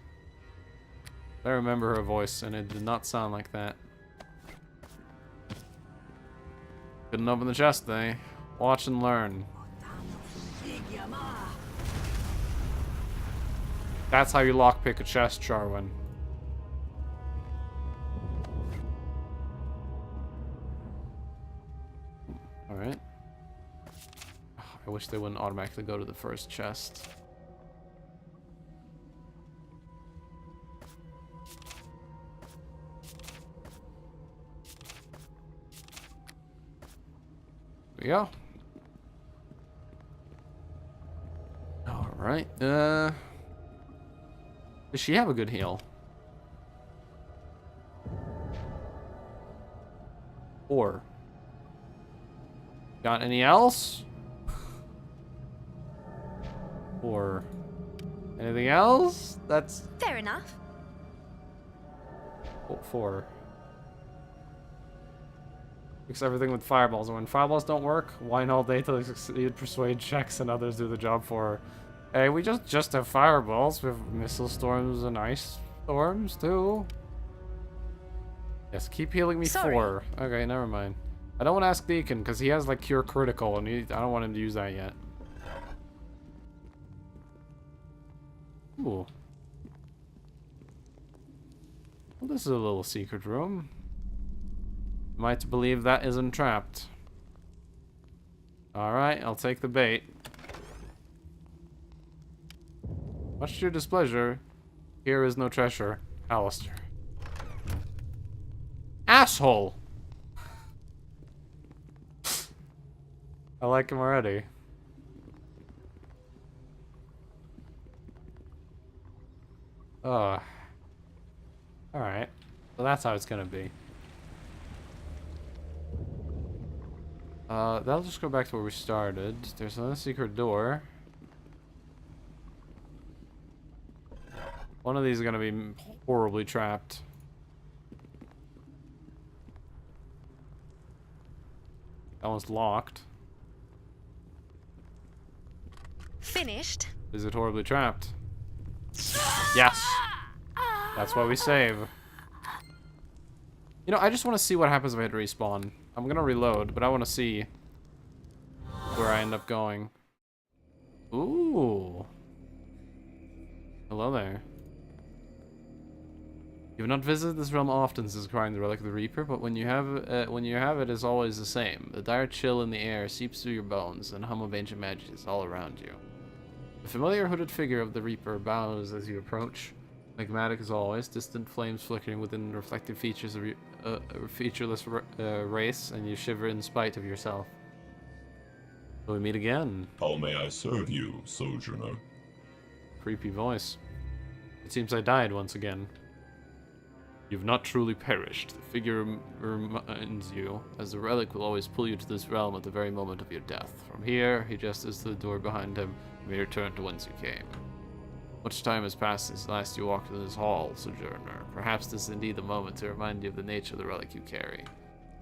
I remember her voice, and it did not sound like that. Couldn't open the chest, eh? Watch and learn. That's how you lockpick a chest, Charwin. Alright. I wish they wouldn't automatically go to the first chest. There we go. Alright, does she have a good heal? Or got any else? Or anything else? That's Fair enough. four. Fix everything with fireballs. And when fireballs don't work, whine all day till they succeed, persuade checks, and others do the job for her. Hey, we just have fireballs. We have missile storms and ice storms too. Yes, keep healing me. Sorry. 4. Okay, never mind. I don't want to ask Deacon because he has like cure critical, and I don't want him to use that yet. Ooh. Well, this is a little secret room. Am I to believe that isn't trapped? Alright, I'll take the bait. Much to your displeasure, here is no treasure. Alistair. Asshole! I like him already. Ugh. Alright. Well, that's how it's gonna be. That'll just go back to where we started. There's another secret door. One of these is gonna be horribly trapped. That one's locked. Finished. Is it horribly trapped? Yes. That's why we save. You know, I just want to see what happens if I hit respawn. I'm gonna reload, but I want to see where I end up going. Ooh. Hello there. You have not visited this realm often, says crying the relic of the Reaper, but when you have it, it's always the same. The dire chill in the air seeps through your bones, and hum of ancient magic is all around you. The familiar hooded figure of the Reaper bows as you approach. Enigmatic as always, distant flames flickering within reflective features of your featureless race, and you shiver in spite of yourself. So we meet again. How may I serve you, sojourner? Creepy voice. It seems I died once again. You've not truly perished. The figure reminds you, as the relic will always pull you to this realm at the very moment of your death. From here, he gestures to the door behind him, you may return to whence you came. Much time has passed since last you walked in this hall, Sojourner. Perhaps this is indeed the moment to remind you of the nature of the relic you carry.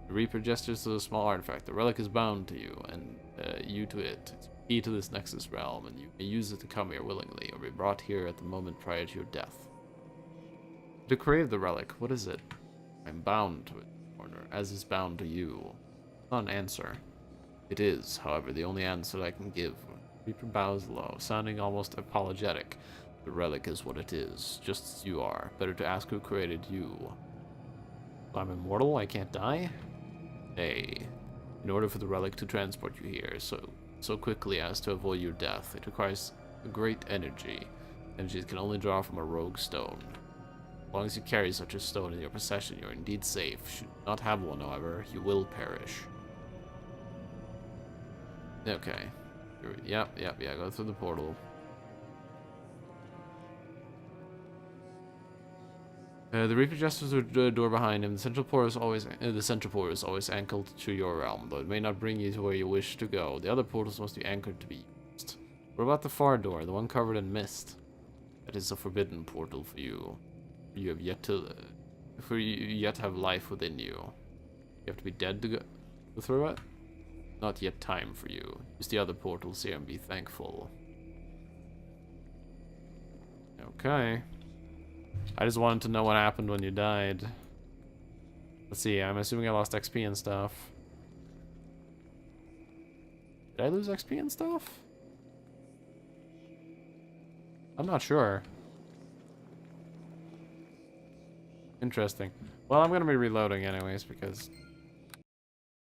The Reaper gestures to a small artifact. The relic is bound to you, and you to it. It's key to this Nexus realm, and you may use it to come here willingly, or be brought here at the moment prior to your death. To crave the relic, what is it? I'm bound to it, Corner, as is bound to you. Not an answer. It is, however, the only answer I can give. Reaper bows low, sounding almost apologetic. The relic is what it is, just as you are. Better to ask who created you. I'm immortal? I can't die? Nay. In order for the relic to transport you here so quickly as to avoid your death, it requires a great energy. Energy it can only draw from a rogue stone. As long as you carry such a stone in your possession, you're indeed safe. Should you not have one, however, you will perish. Okay. Yeah, go through the portal. The Reaper gestures to the door behind him. The central port is always anchored to your realm, though it may not bring you to where you wish to go. The other portals must be anchored to be used. What about the far door, the one covered in mist? That is a forbidden portal for you. You have yet to have life within you. You have to be dead to go through it? Not yet time for you. Use the other portals here and be thankful. Okay. I just wanted to know what happened when you died. Let's see, I'm assuming I lost XP and stuff. Did I lose XP and stuff? I'm not sure. Interesting. Well, I'm gonna be reloading anyways because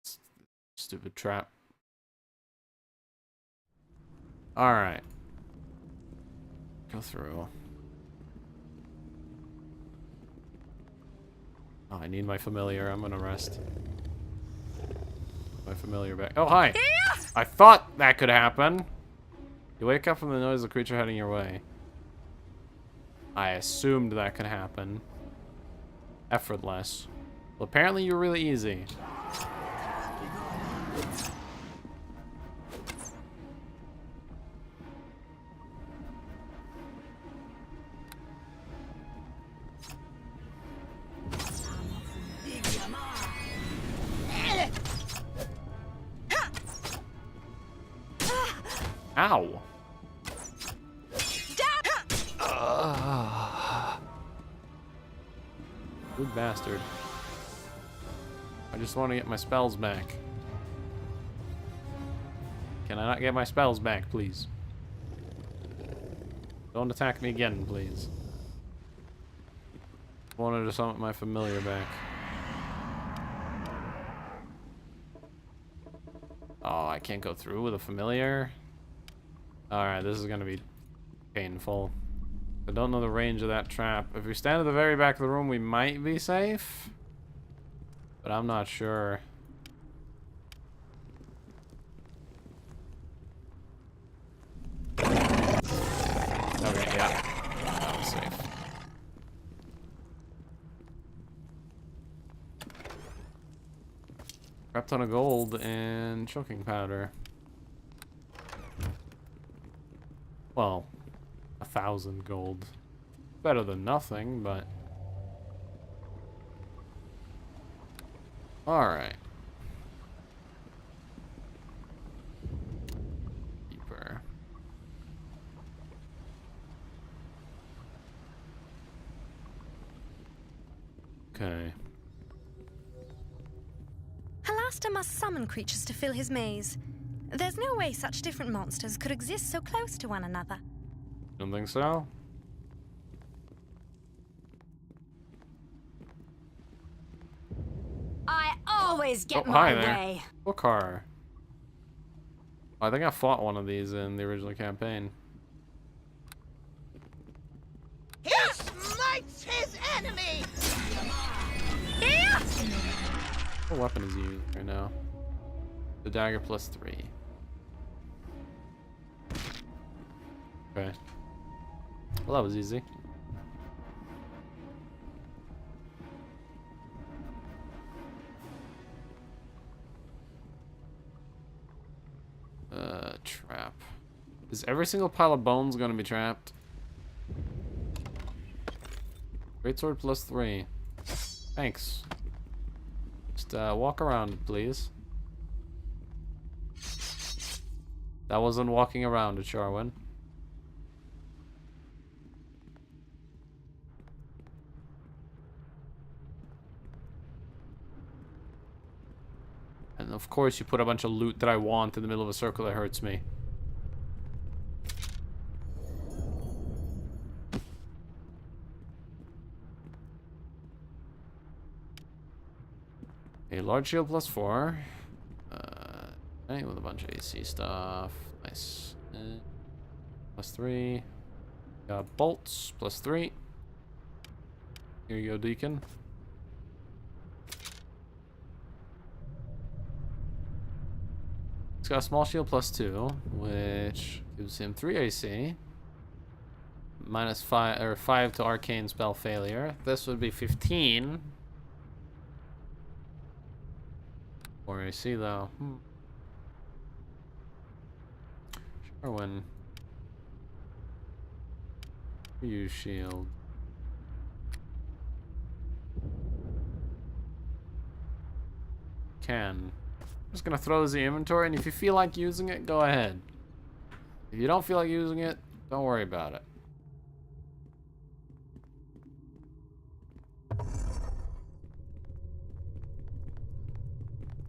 it's a stupid trap. Alright. Go through. Oh, I need my familiar. I'm gonna rest. My familiar back. Oh, hi! I thought that could happen! You wake up from the noise of the creature heading your way. I assumed that could happen. Effortless. Well, apparently you're really easy. Ow! Good bastard. I just want to get my spells back. Can I not get my spells back, please? Don't attack me again, please. I wanted to summon my familiar back. Oh, I can't go through with a familiar? Alright, this is gonna be painful. I don't know the range of that trap. If we stand at the very back of the room, we might be safe. But I'm not sure. Okay, yeah. That was safe. Crap ton of gold and choking powder. Well, 1,000 gold. Better than nothing, but... Alright. Deeper. Okay. Halaster must summon creatures to fill his maze. There's no way such different monsters could exist so close to one another. Don't think so? I always get Oh, my hi there. way. Bookar. I think I fought one of these in the original campaign. He smites his enemy! What weapon is he using right now? The dagger plus 3. Okay. Well, that was easy. Is every single pile of bones gonna be trapped? Greatsword +3. Thanks. Just walk around, please. That wasn't walking around at Sharwin. And of course you put a bunch of loot that I want in the middle of a circle that hurts me. A large shield +4. Hey, with a bunch of AC stuff. Nice. +3. Got bolts +3. Here you go, Deacon. He's got a small shield +2, which gives him 3 AC. -5 or 5 to arcane spell failure. This would be 15. 4 AC though. Sharwin. Use shield. I'm just gonna throw this in the inventory, and if you feel like using it, go ahead. If you don't feel like using it, don't worry about it.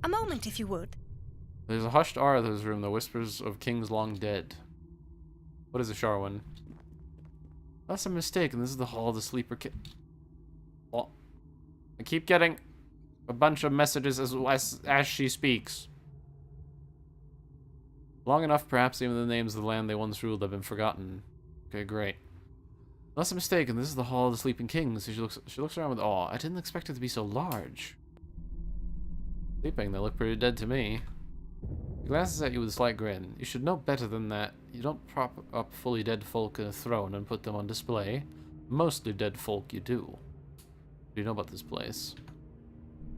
A moment, if you would. There's a hushed aura in this room that whispers of kings long dead. What is a Sharwin? That's a mistake, and this is the hall of the sleeper Well, I keep getting a bunch of messages as she speaks. Long enough, perhaps even the names of the land they once ruled have been forgotten. Okay, great. Unless I'm mistaken, this is the hall of the sleeping kings. She looks around with awe. I didn't expect it to be so large. Sleeping, they look pretty dead to me. He glances at you with a slight grin. You should know better than that. You don't prop up fully dead folk in a throne and put them on display. Mostly dead folk you do. What do you know about this place?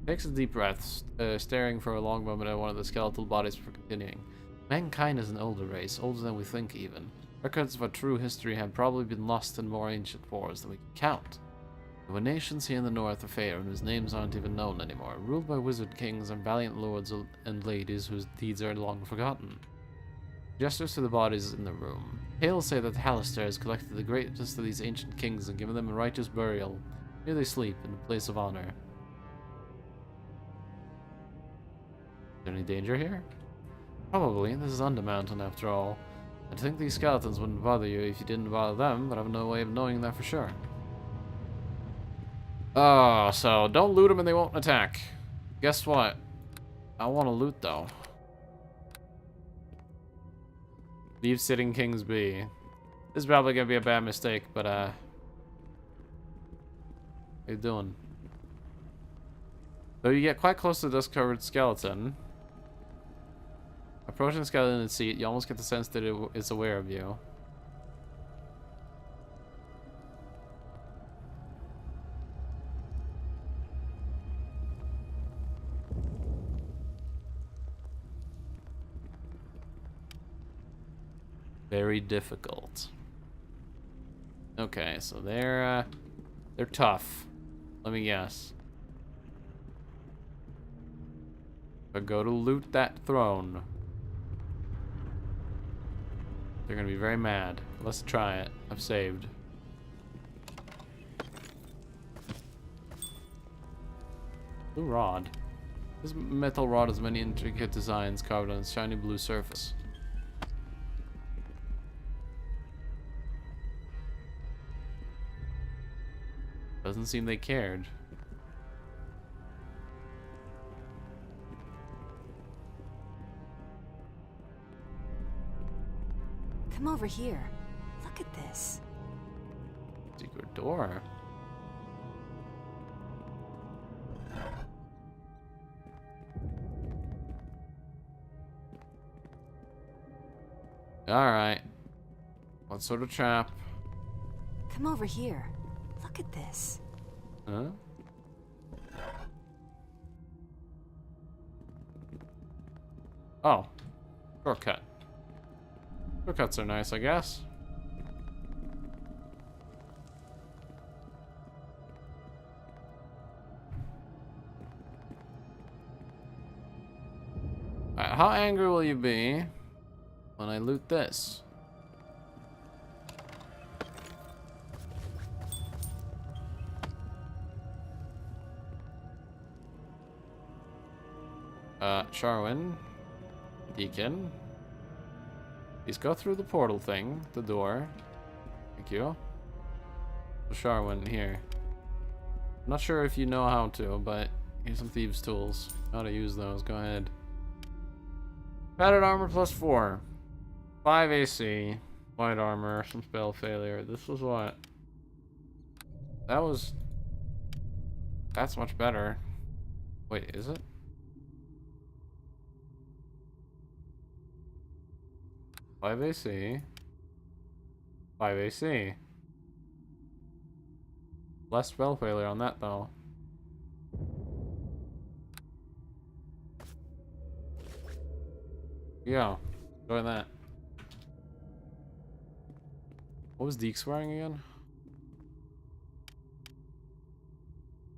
Takes a deep breath, staring for a long moment at one of the skeletal bodies before continuing. Mankind is an older race, older than we think even. Records of our true history have probably been lost in more ancient wars than we can count. There were nations here in the north of Faerun whose names aren't even known anymore, ruled by wizard kings and valiant lords and ladies whose deeds are long forgotten. Gestures to the bodies in the room. Tales say that Halaster has collected the greatest of these ancient kings and given them a righteous burial. Here they sleep in a place of honor. Is there any danger here? Probably. This is Undermountain after all. I think these skeletons wouldn't bother you if you didn't bother them, but I have no way of knowing that for sure. Oh, so don't loot them and they won't attack. Guess what? I want to loot though. Leave sitting kings be. This is probably gonna be a bad mistake, but how you doing? Though you get quite close to the dust-covered skeleton. Approaching the skeleton in its seat, you almost get the sense that it is aware of you. Very difficult. Okay, so they're tough. Let me guess. But go to loot that throne. They're gonna be very mad. Let's try it. I've saved. Blue rod. This metal rod has many intricate designs carved on its shiny blue surface. Doesn't seem they cared. Come over here. Look at this. Secret door. Alright. What sort of trap? Come over here. Look at this. Huh? Oh. Shortcut. Shortcuts are nice, I guess. Alright, how angry will you be when I loot this? Sharwin, Deacon. Please go through the portal thing, the door. Thank you. Sharwin, here. I'm not sure if you know how to, but here's some thieves' tools. How to use those, go ahead. Padded armor +4. 5 AC. Light armor, some spell failure. This was what? That's much better. Wait, is it? 5 AC. 5 AC. Less spell failure on that though. Yeah, enjoy that. What was Deeks wearing again?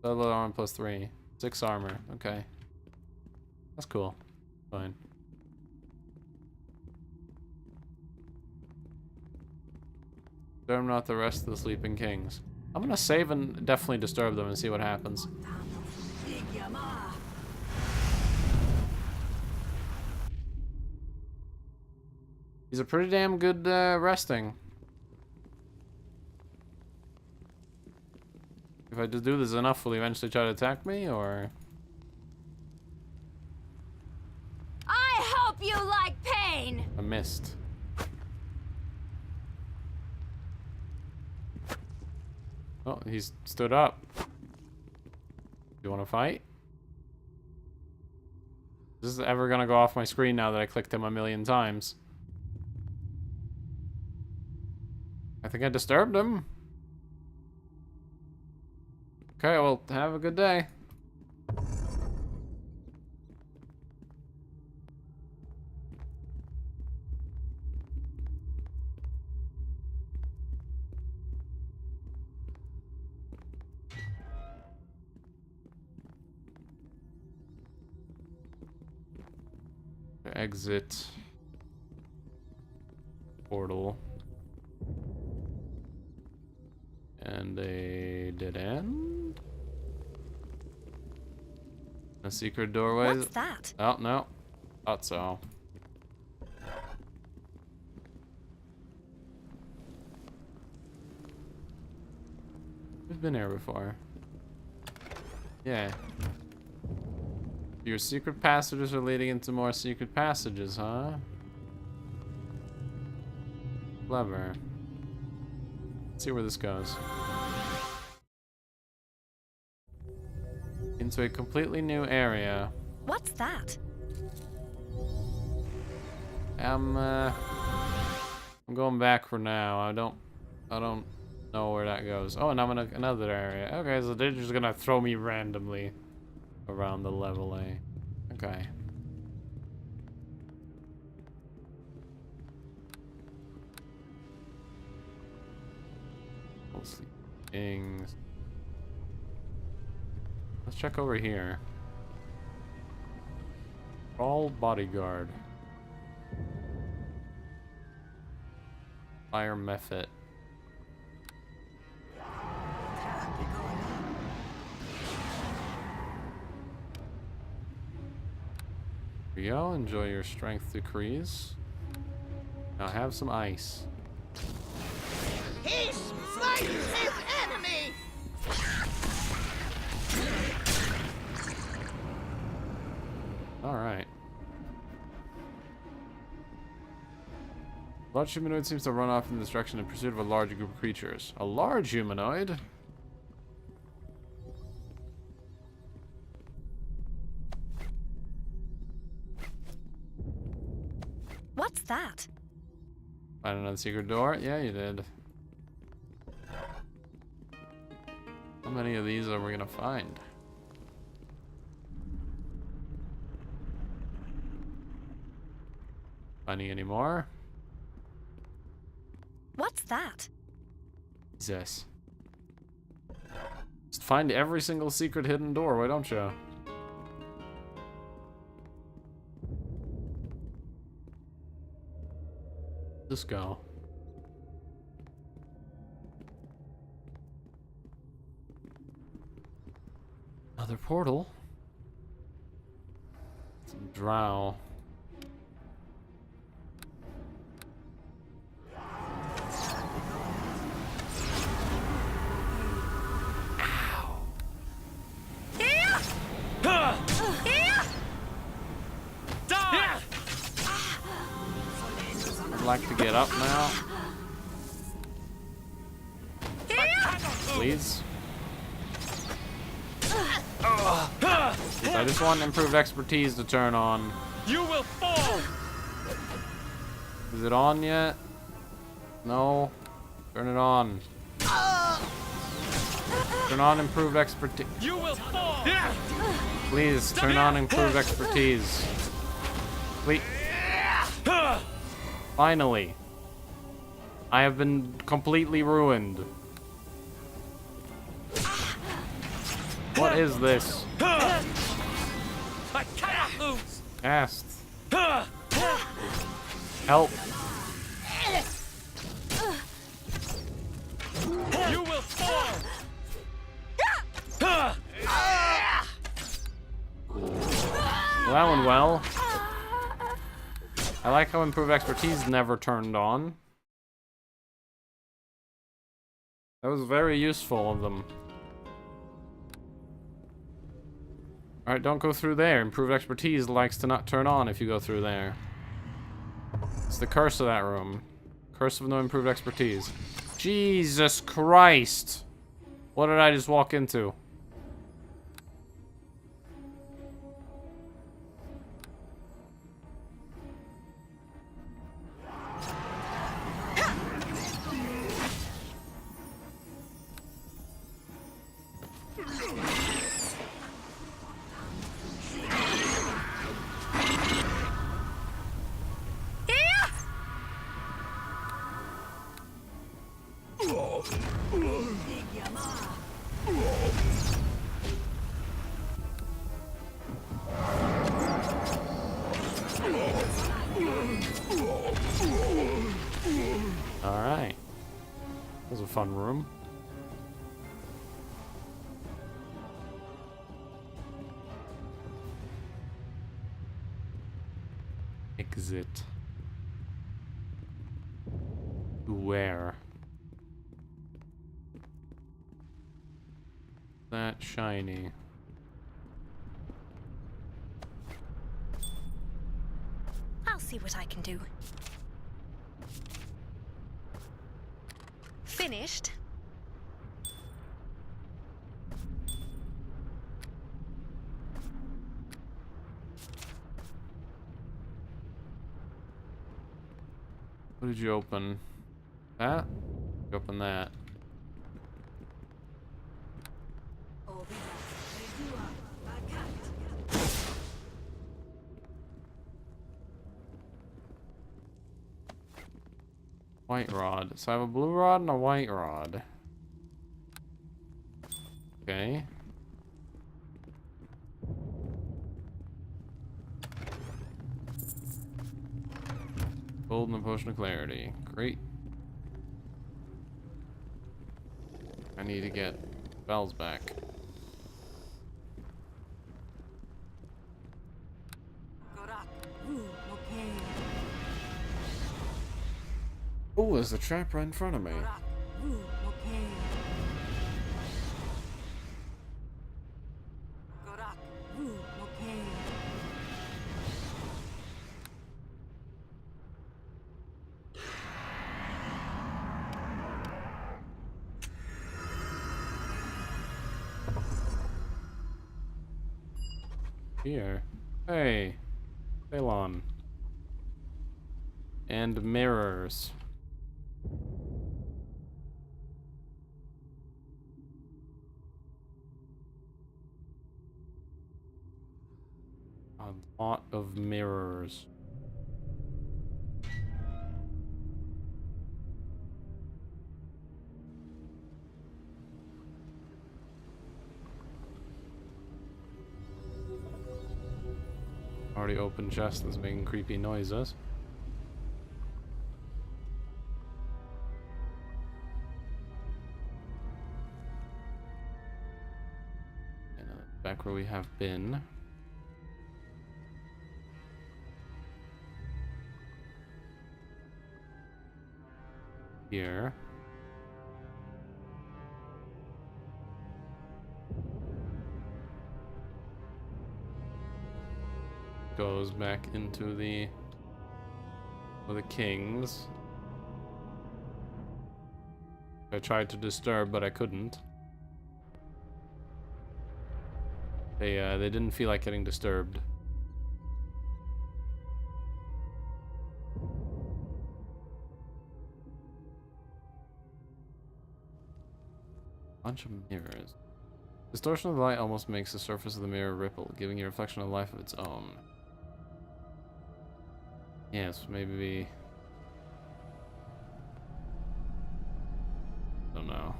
Double armor +3. 6 armor. Okay. That's cool. Fine. Disturb not the rest of the sleeping kings. I'm gonna save and definitely disturb them and see what happens. He's a pretty damn good resting. If I just do this enough, will he eventually try to attack me, or? I hope you like pain! I missed. Oh, he's stood up. You want to fight? This is ever gonna go off my screen now that I clicked him a million times. I think I disturbed him. Okay, well, have a good day. Exit portal and a dead end. A secret doorway. What's that? Oh no, thought so. We've been here before. Yeah. Your secret passages are leading into more secret passages, huh? Clever. Let's see where this goes. Into a completely new area. What's that? I'm going back for now. I don't know where that goes. Oh, and I'm in another area. Okay, so they're just gonna throw me randomly around the level, eh? Okay. Mostly things. Let's check over here. All bodyguard. Fire method. Here we go. Enjoy your strength decrease. Now have some ice. He smites his enemy! Alright. Large humanoid seems to run off in this direction in pursuit of a large group of creatures. A large humanoid? What's that? Find another secret door? Yeah, you did. How many of these are we gonna find? Finding any more? What's that? Jesus. Just find every single secret hidden door, why don't you? Let's go. Another portal. Some drow. I'd like to get up now. Please. I just want improved expertise to turn on. You will fall! Is it on yet? No. Turn it on. Turn on improved expertise. You will fall! Please, turn on improved expertise. Wait. Finally. I have been completely ruined. What is this? I cannot lose! Cast. Help. You will fall! Well, that went well. I like how improved expertise never turned on. That was very useful of them. Alright, don't go through there. Improved expertise likes to not turn on if you go through there. It's the curse of that room. Curse of no improved expertise. Jesus Christ! What did I just walk into? Alright. That was a fun room. Exit. Where? That shiny. I'll see what I can do. Finished. What did you open? That? You open that. White rod. So I have a blue rod and a white rod. Okay. Gold and a potion of clarity. Great. I need to get bells back. Oh, there's a trap right in front of me. Here. Hey. Balon. And mirrors. A lot of mirrors. already open chest that's making creepy noises. And back where we have been. Here. Goes back into the kings. I tried to disturb, but I couldn't. They didn't feel like getting disturbed. Bunch of mirrors. Distortion of the light almost makes the surface of the mirror ripple, giving your reflection a life of its own. Yes, maybe. Don't know.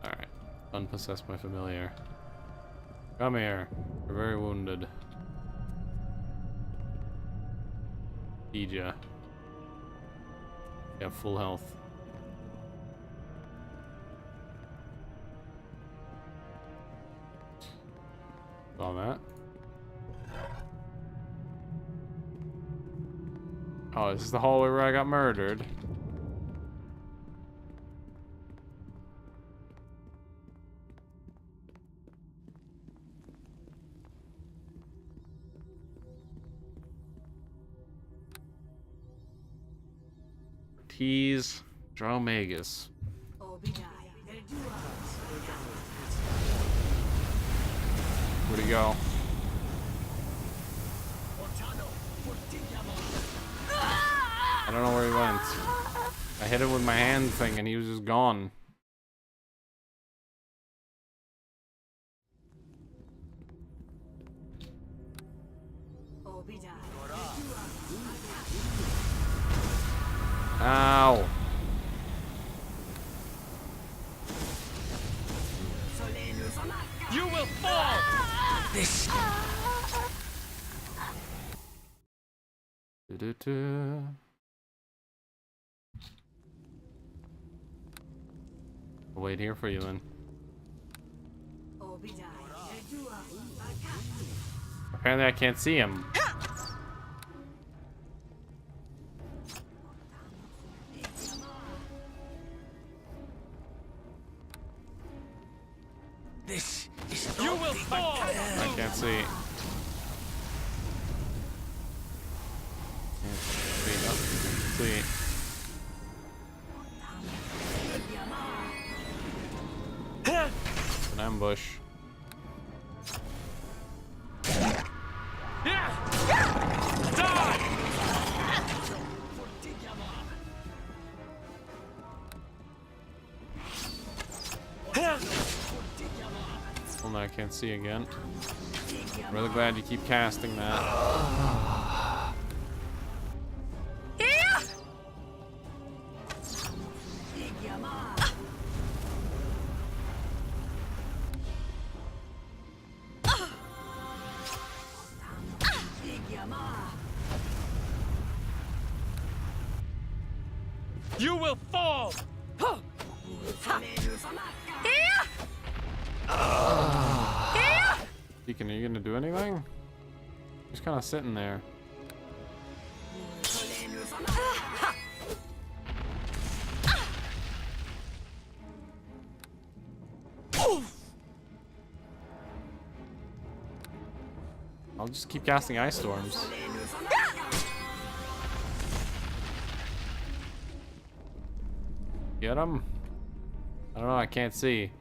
Alright. Unpossess my familiar. Come here. You're very wounded. Feed ya. You have full health. Saw that. Oh, this is the hallway where I got murdered. Tease Dromagus. Where'd he go? I don't know where he went. I hit him with my hand thing and he was just gone. Ow. You will fall! This. Do-do-do. I'll wait here for you then. Apparently I can't see him. This is You will fall! I can't see. See. An ambush. Yeah! Die! Well, now I can't see again. I'm really glad you keep casting that. You will fall! Deacon, are you gonna do anything? He's kind of sitting there. I'll just keep casting ice storms. Get him? I don't know, I can't see.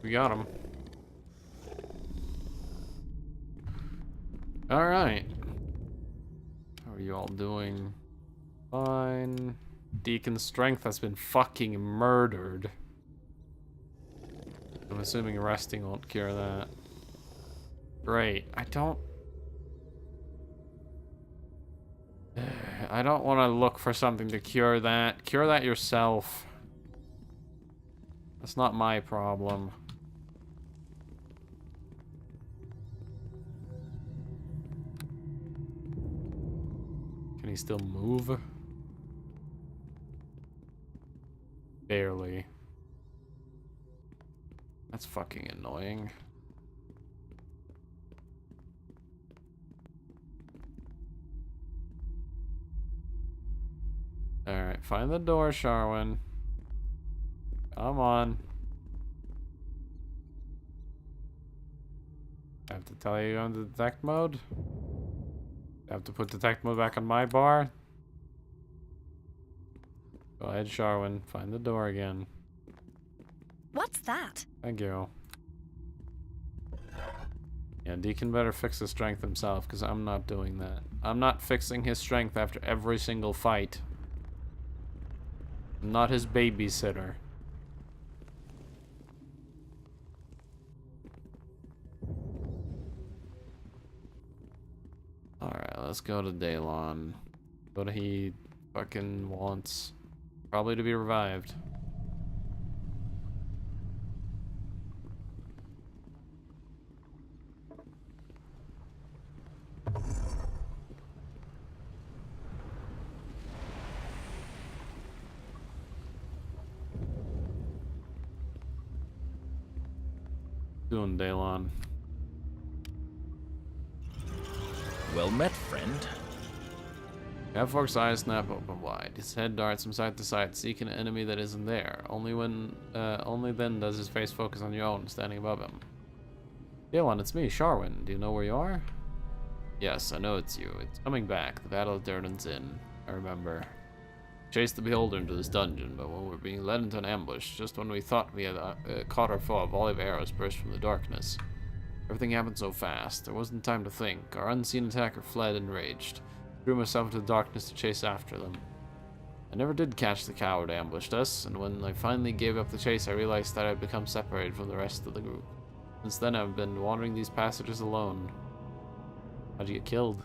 We got him. Alright. How are you all doing? Fine. Deacon's strength has been fucking murdered. I'm assuming resting won't cure that. Great. I don't... I don't want to look for something to cure that. Cure that yourself. That's not my problem. Can he still move? Barely. That's fucking annoying. Alright, find the door, Sharwin. Come on. I have to tell you on the detect mode? I have to put detect mode back on my bar? Go ahead, Sharwin. Find the door again. What's that? Thank you. Yeah, Deacon better fix his strength himself, because I'm not doing that. I'm not fixing his strength after every single fight. I'm not his babysitter. Alright, let's go to Daylon. What he fucking wants. Probably to be revived. Doing Daylon. Well met, friend. Catfork's eyes snap open wide. His head darts from side to side, seeking an enemy that isn't there. Only then does his face focus on your own, standing above him. Daylon, it's me, Sharwin. Do you know where you are? Yes, I know it's you. It's coming back. The Battle of Durden's Inn. I remember. Chased the Beholder into this dungeon, but when we were being led into an ambush, just when we thought we had caught our foe, a volley of arrows burst from the darkness. Everything happened so fast. There wasn't time to think. Our unseen attacker fled enraged. Threw myself into the darkness to chase after them. I never did catch the coward who ambushed us, and when I finally gave up the chase, I realized that I had become separated from the rest of the group. Since then, I've been wandering these passages alone. How'd you get killed?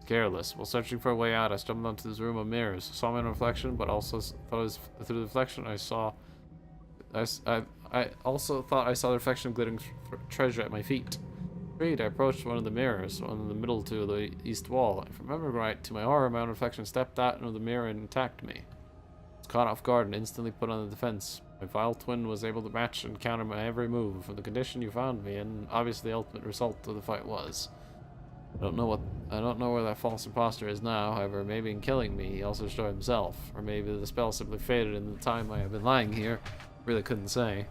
Careless. While searching for a way out, I stumbled onto this room of mirrors. I saw my own reflection, but also thought it was through the reflection I also thought I saw the reflection of glittering treasure at my feet. I approached one of the mirrors, one in the middle to the east wall. If I remember right, to my horror, my own reflection stepped out into the mirror and attacked me. I was caught off guard and instantly put on the defense. My vile twin was able to match and counter my every move, from the condition you found me, and obviously the ultimate result of the fight was. I don't know where that false imposter is now. However, maybe in killing me, he also destroyed himself, or maybe the spell simply faded in the time I have been lying here. Really couldn't say.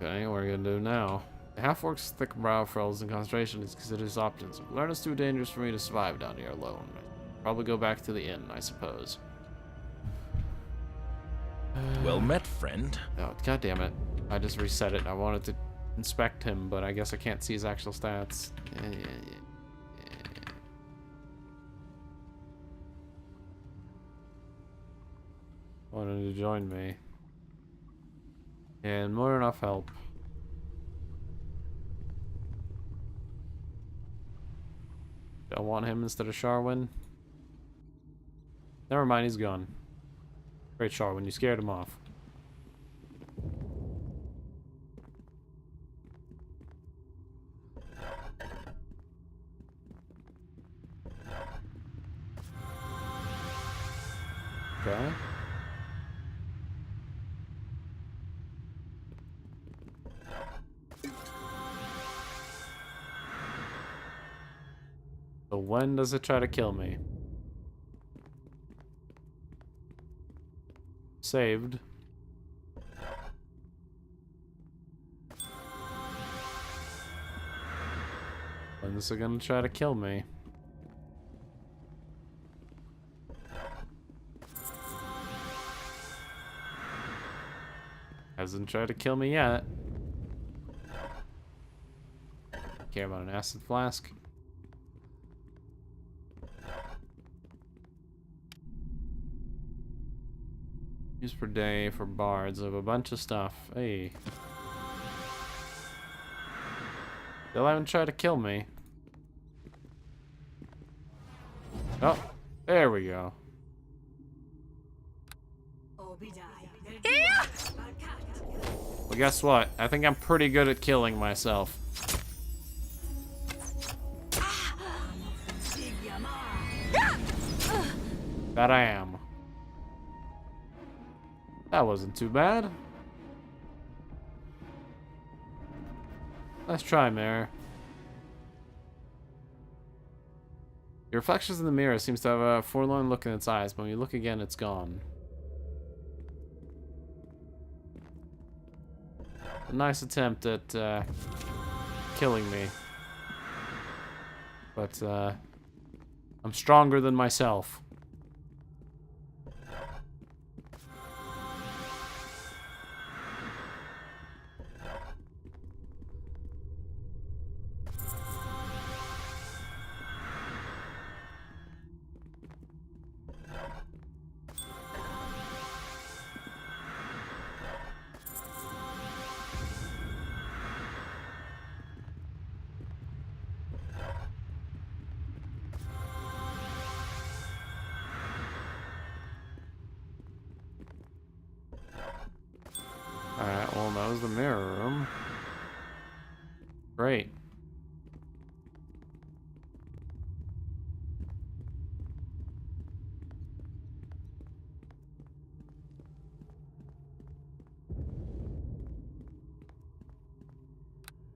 Okay, what are you gonna do now? The half-orc's thick brow furrows in concentration is considered his options. Learn it's too dangerous for me to survive down here alone. Probably go back to the inn, I suppose. Well met, friend. Oh, god damn it. I just reset it. I wanted to inspect him, but I guess I can't see his actual stats. Yeah. Wanted to join me. And more than enough help. Do I want him instead of Sharwin? Never mind, he's gone. Great, Sharwin, you scared him off. Okay. So when does it try to kill me? Saved. When is it gonna try to kill me? Hasn't tried to kill me yet. Care about an acid flask? Use per day for bards of a bunch of stuff. Hey. Still haven't tried to kill me. Oh, there we go. Well, guess what? I think I'm pretty good at killing myself. That I am. That wasn't too bad. Let's try, Mare. Your reflection in the mirror seems to have a forlorn look in its eyes, but when you look again, it's gone. A nice attempt at killing me. But I'm stronger than myself. Alright, well, that was the mirror room. Great.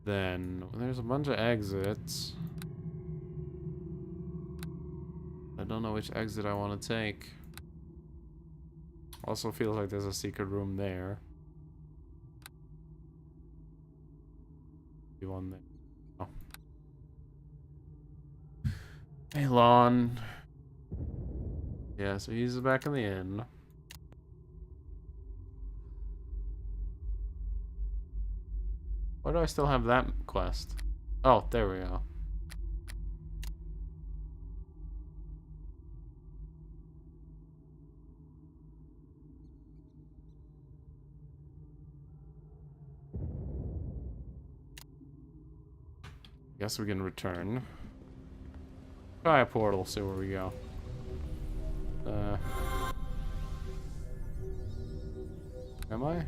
Then, there's a bunch of exits. I don't know which exit I want to take. Also feels like there's a secret room there. One there. Oh. Hey, Lon. Yeah, so he's back in the inn. Why do I still have that quest? Oh, there we go. Guess we can return. Try a portal, see where we go. Am I?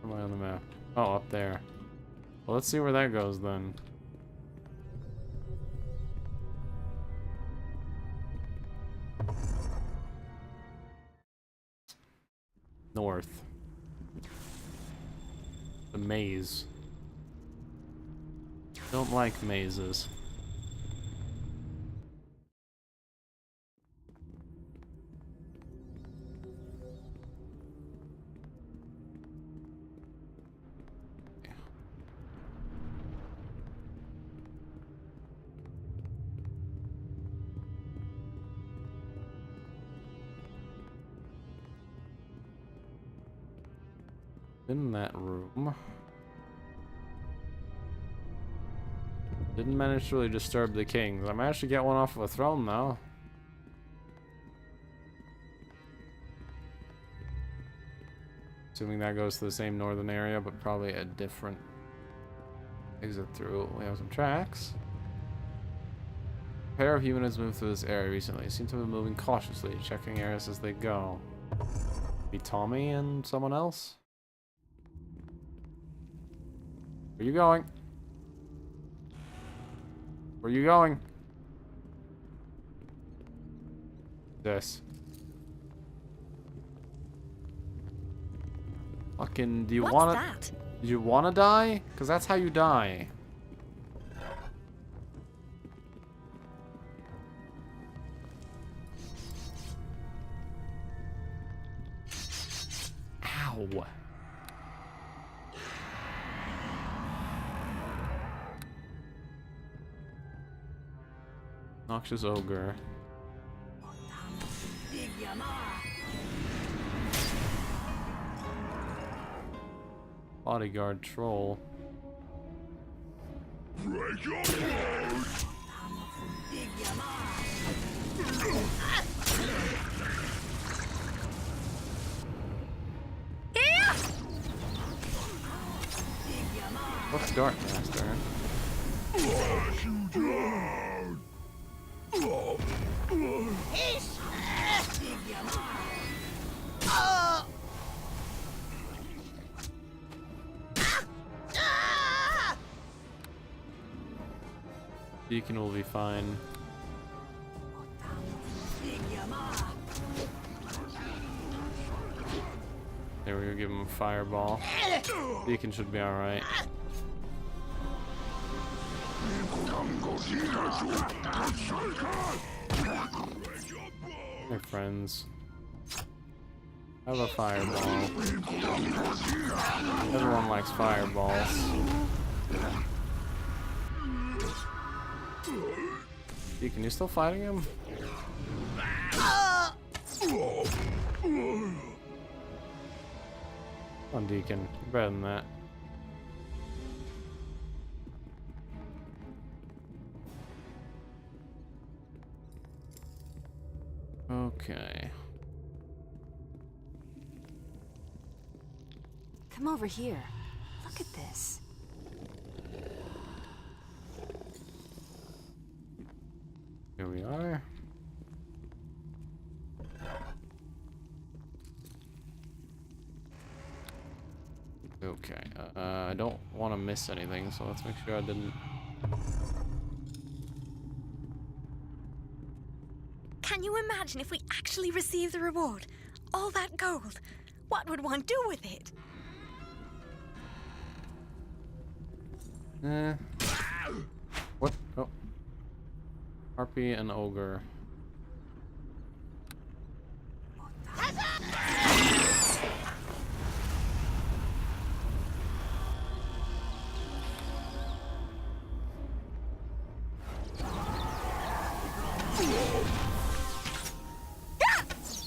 Where am I on the map? Oh, up there. Well, let's see where that goes then. North. The maze. Don't like mazes. In that room. Didn't manage to really disturb the kings. I managed to get one off of a throne though. Assuming that goes to the same northern area, but probably a different exit through. We have some tracks. A pair of humanoids moved through this area recently. They seem to be moving cautiously, checking areas as they go. Be Tommy and someone else? Where you going? Where you going? This. Fucking, do you wanna... that? Do you wanna die? Cause that's how you die. Ow. Noxious ogre. Bodyguard troll. Break your code! What's Dark Master? Flash you down. He's... Deacon will be fine. There we go, give him a fireball. Deacon should be alright. Hey friends. Have a fireball. Everyone likes fireballs. Deacon, you still fighting him? Come on, Deacon. You're better than that. Okay. Come over here. Look at this. Here we are. Okay, I don't want to miss anything, so let's make sure I didn't. Can you imagine if we actually received the reward? All that gold. What would one do with it? What? Oh. Harpy and Ogre.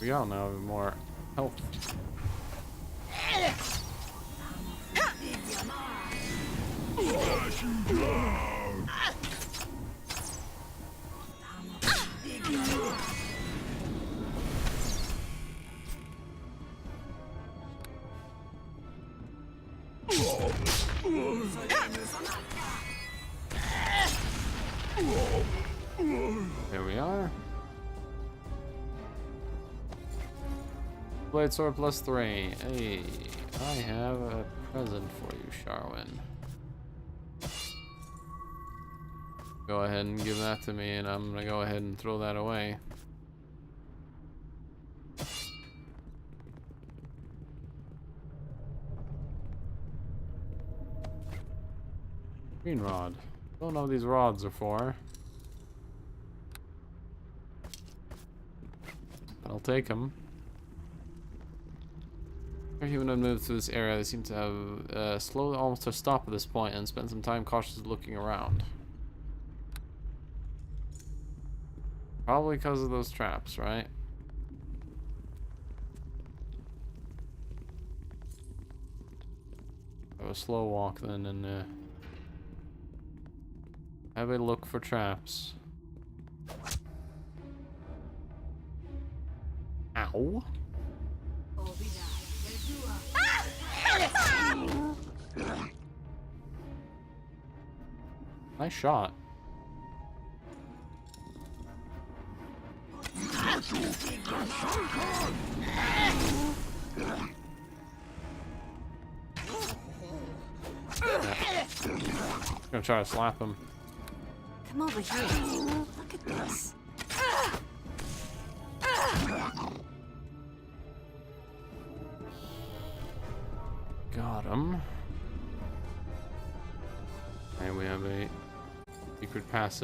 We all now have more health. Flash you down. There we are. Blade sword +3. Hey, I have a present for you, Sharwin. Go ahead and give that to me, and I'm gonna go ahead and throw that away. Green rod. Don't know what these rods are for, but I'll take them. Every human have moved through this area, they seem to have slowed almost to a stop at this point and spent some time cautiously looking around. Probably because of those traps, right? Have a slow walk then and have a look for traps. Ow. Nice shot. Gonna try to slap him. Come over here. Look at this. Got him. And we have a secret passive.